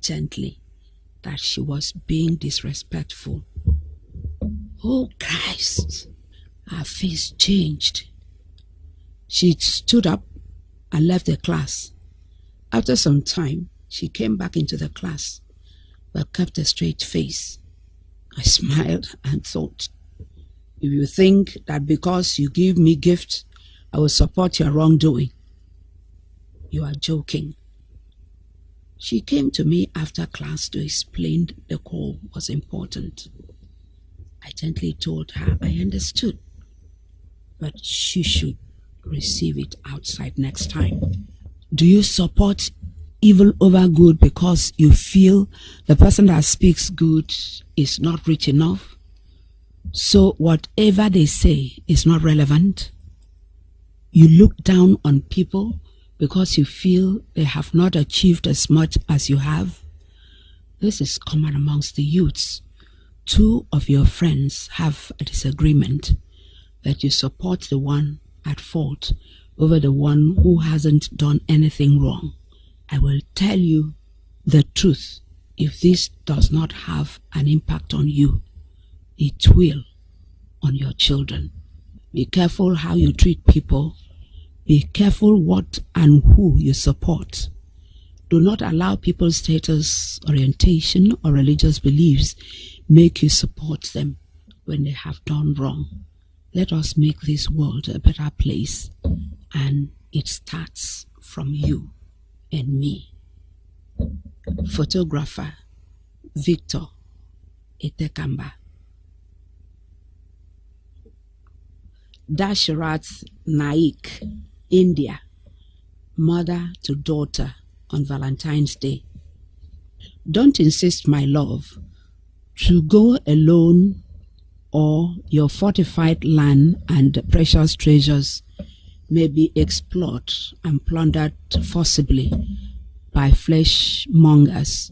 gently that she was being disrespectful. Oh Christ, her face changed. She stood up and left the class. After some time, she came back into the class, but kept a straight face. I smiled and thought, if you think that because you give me gifts, I will support your wrongdoing, you are joking. She came to me after class to explain the call was important. I gently told her I understood, but she should receive it outside next time. Do you support evil over good because you feel the person that speaks good is not rich enough? So whatever they say is not relevant? You look down on people because you feel they have not achieved as much as you have? This is common amongst the youths. 2 of your friends have a disagreement, but you support the one at fault over the one who hasn't done anything wrong. I will tell you the truth. If this does not have an impact on you, it will on your children. Be careful how you treat people. Be careful what and who you support. Do not allow people's status, orientation, or religious beliefs make you support them when they have done wrong. Let us make this world a better place, and it starts from you and me. Photographer Victor Etekamba. Dashrath Naik, India, mother to daughter on Valentine's Day. Don't insist, my love, to go alone, or your fortified land and precious treasures may be explored and plundered forcibly by flesh-mongers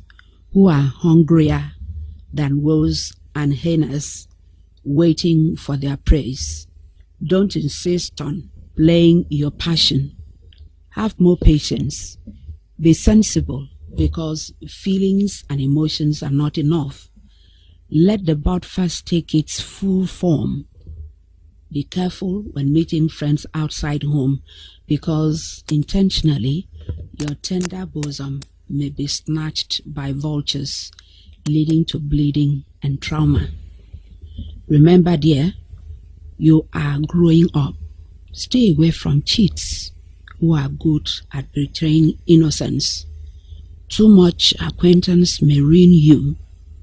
who are hungrier than wolves and hyenas waiting for their praise. Don't insist on playing your passion. Have more patience. Be sensible, because feelings and emotions are not enough. Let the bud first take its full form. Be careful when meeting friends outside home, because intentionally your tender bosom may be snatched by vultures leading to bleeding and trauma. Remember, dear, you are growing up. Stay away from cheats who are good at betraying innocence. Too much acquaintance may ruin you.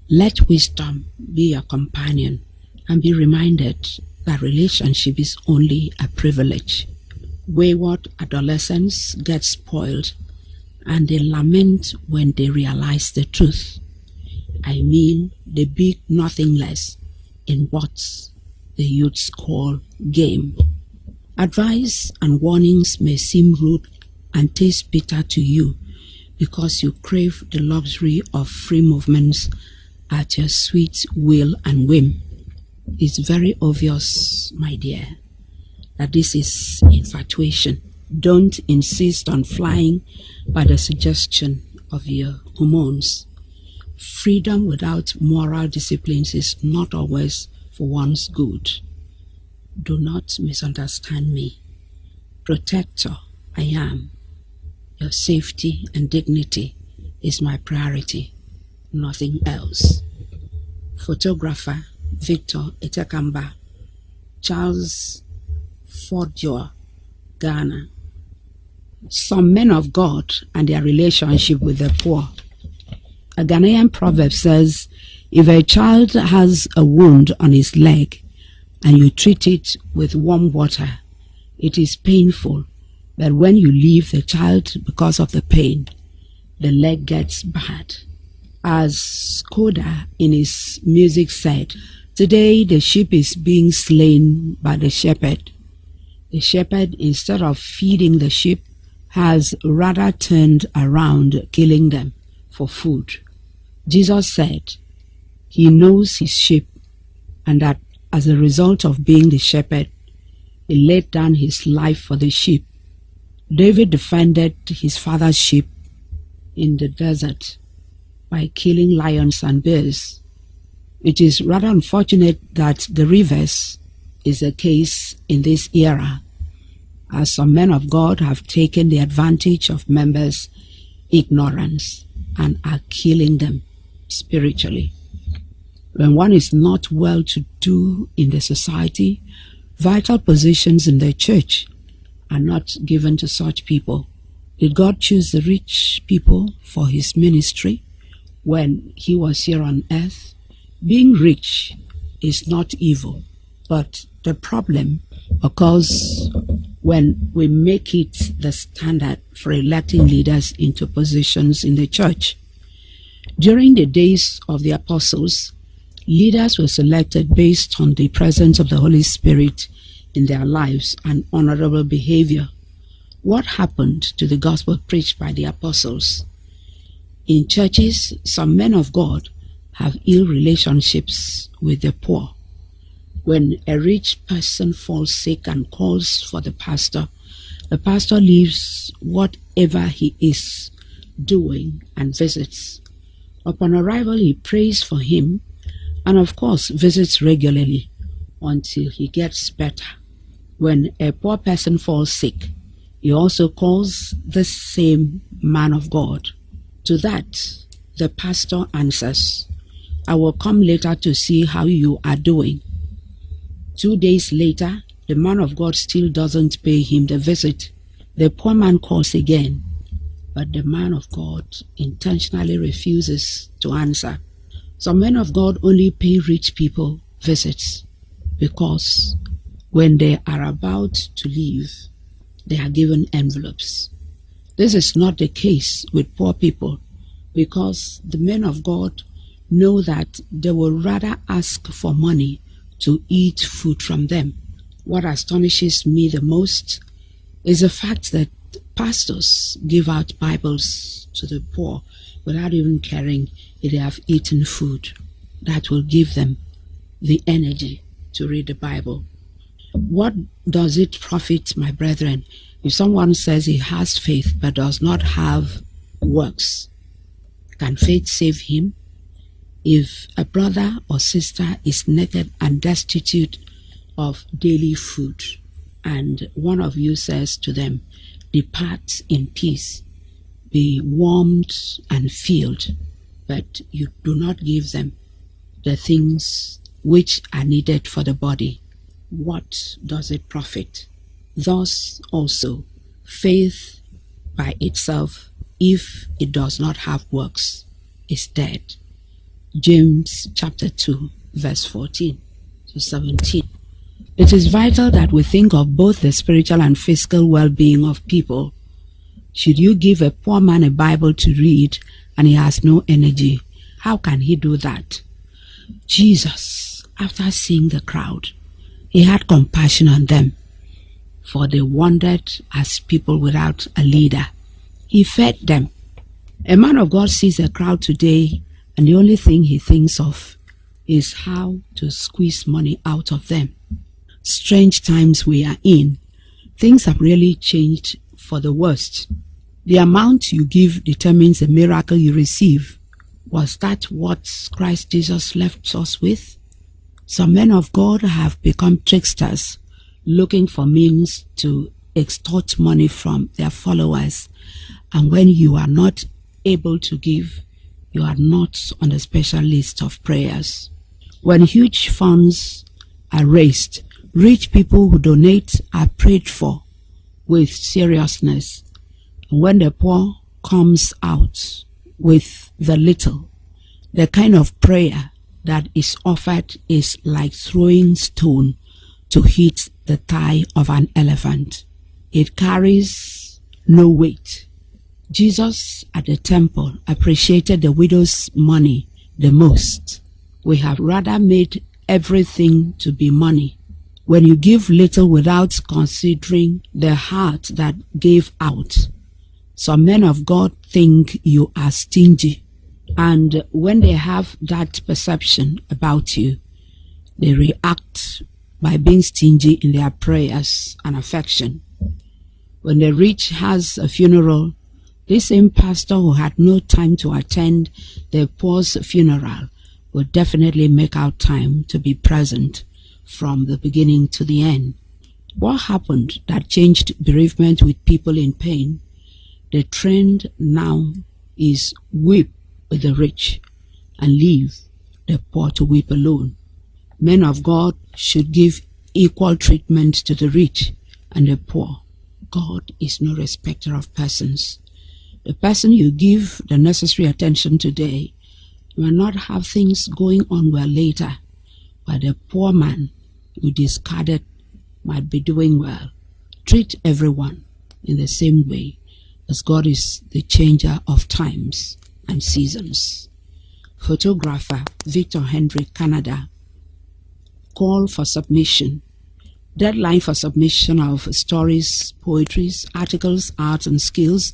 Let wisdom be your companion and be reminded that relationship is only a privilege. Wayward adolescents get spoiled and they lament when they realize the truth. I mean, they beat nothing less in what the youths call game. Advice and warnings may seem rude and taste bitter to you because you crave the luxury of free movements at your sweet will and whim. It's very obvious, my dear, that this is infatuation. Don't insist on flying by the suggestion of your hormones. Freedom without moral disciplines is not always for one's good. Do not misunderstand me. Protector I am. Your safety and dignity is my priority, nothing else. Photographer Victor Etekamba, Charles Fordjour, Ghana. Some men of God and their relationship with the poor. A Ghanaian proverb says, if a child has a wound on his leg and you treat it with warm water, it is painful, but when you leave the child because of the pain, the leg gets bad. As Skoda in his music said, today the sheep is being slain by the shepherd. The shepherd, instead of feeding the sheep, has rather turned around killing them for food. Jesus said he knows his sheep and that as a result of being the shepherd, he laid down his life for the sheep. David defended his father's sheep in the desert by killing lions and bears. It is rather unfortunate that the reverse is the case in this era, as some men of God have taken the advantage of members' ignorance and are killing them spiritually. When one is not well to do in the society, vital positions in the church are not given to such people. Did God choose the rich people for his ministry when he was here on earth? Being rich is not evil, but the problem occurs when we make it the standard for electing leaders into positions in the church. During the days of the apostles, leaders were selected based on the presence of the Holy Spirit in their lives and honorable behavior. What happened to the gospel preached by the apostles? In churches, some men of God have ill relationships with the poor. When a rich person falls sick and calls for the pastor leaves whatever he is doing and visits. Upon arrival, he prays for him and of course visits regularly until he gets better. When a poor person falls sick, he also calls the same man of God. To that, the pastor answers, I will come later to see how you are doing. 2 days later, the man of God still doesn't pay him the visit. The poor man calls again, but the man of God intentionally refuses to answer. Some men of God only pay rich people visits because when they are about to leave, they are given envelopes. This is not the case with poor people because the men of God know that they will rather ask for money to eat food from them. What astonishes me the most is the fact that pastors give out Bibles to the poor without even caring if they have eaten food that will give them the energy to read the Bible. What does it profit, my brethren, if someone says he has faith but does not have works? Can faith save him? If a brother or sister is naked and destitute of daily food, and one of you says to them, depart in peace, be warmed and filled, but you do not give them the things which are needed for the body, what does it profit? Thus also, faith by itself, if it does not have works, is dead. James chapter 2, verse 14 to 17. It is vital that we think of both the spiritual and physical well-being of people. Should you give a poor man a Bible to read and he has no energy, how can he do that? Jesus, after seeing the crowd, he had compassion on them, for they wandered as people without a leader. He fed them. A man of God sees a crowd today, and the only thing he thinks of is how to squeeze money out of them. Strange times we are in. Things have really changed for the worst. The amount you give determines the miracle you receive. Was that what Christ Jesus left us with? Some men of God have become tricksters, looking for means to extort money from their followers. And when you are not able to give, you are not on the special list of prayers. When huge funds are raised, rich people who donate are prayed for with seriousness. And when the poor comes out with the little, the kind of prayer that is offered is like throwing stone to hit the thigh of an elephant. It carries no weight. Jesus at the temple appreciated the widow's money the most. We have rather made everything to be money. When you give little without considering the heart that gave out, some men of God think you are stingy. And when they have that perception about you, they react by being stingy in their prayers and affection. When the rich has a funeral, this same pastor who had no time to attend the poor's funeral will definitely make out time to be present from the beginning to the end. What happened that changed bereavement with people in pain? The trend now is weep with the rich and leave the poor to weep alone. Men of God should give equal treatment to the rich and the poor. God is no respecter of persons. The person you give the necessary attention today will not have things going on well later, but the poor man you discarded might be doing well. Treat everyone in the same way, as God is the changer of times and seasons. Photographer Victor Henry, Canada. Call for submission. Deadline for submission of stories, poetries, articles, art and skills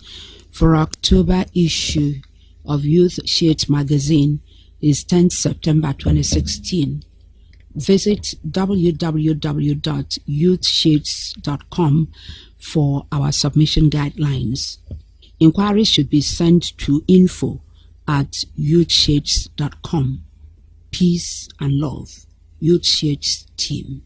for October issue of Youth Shades magazine is 10th September 2016. Visit www.youthshades.com for our submission guidelines. Inquiries should be sent to info@youthshades.com. Peace and love. Youth Shades team.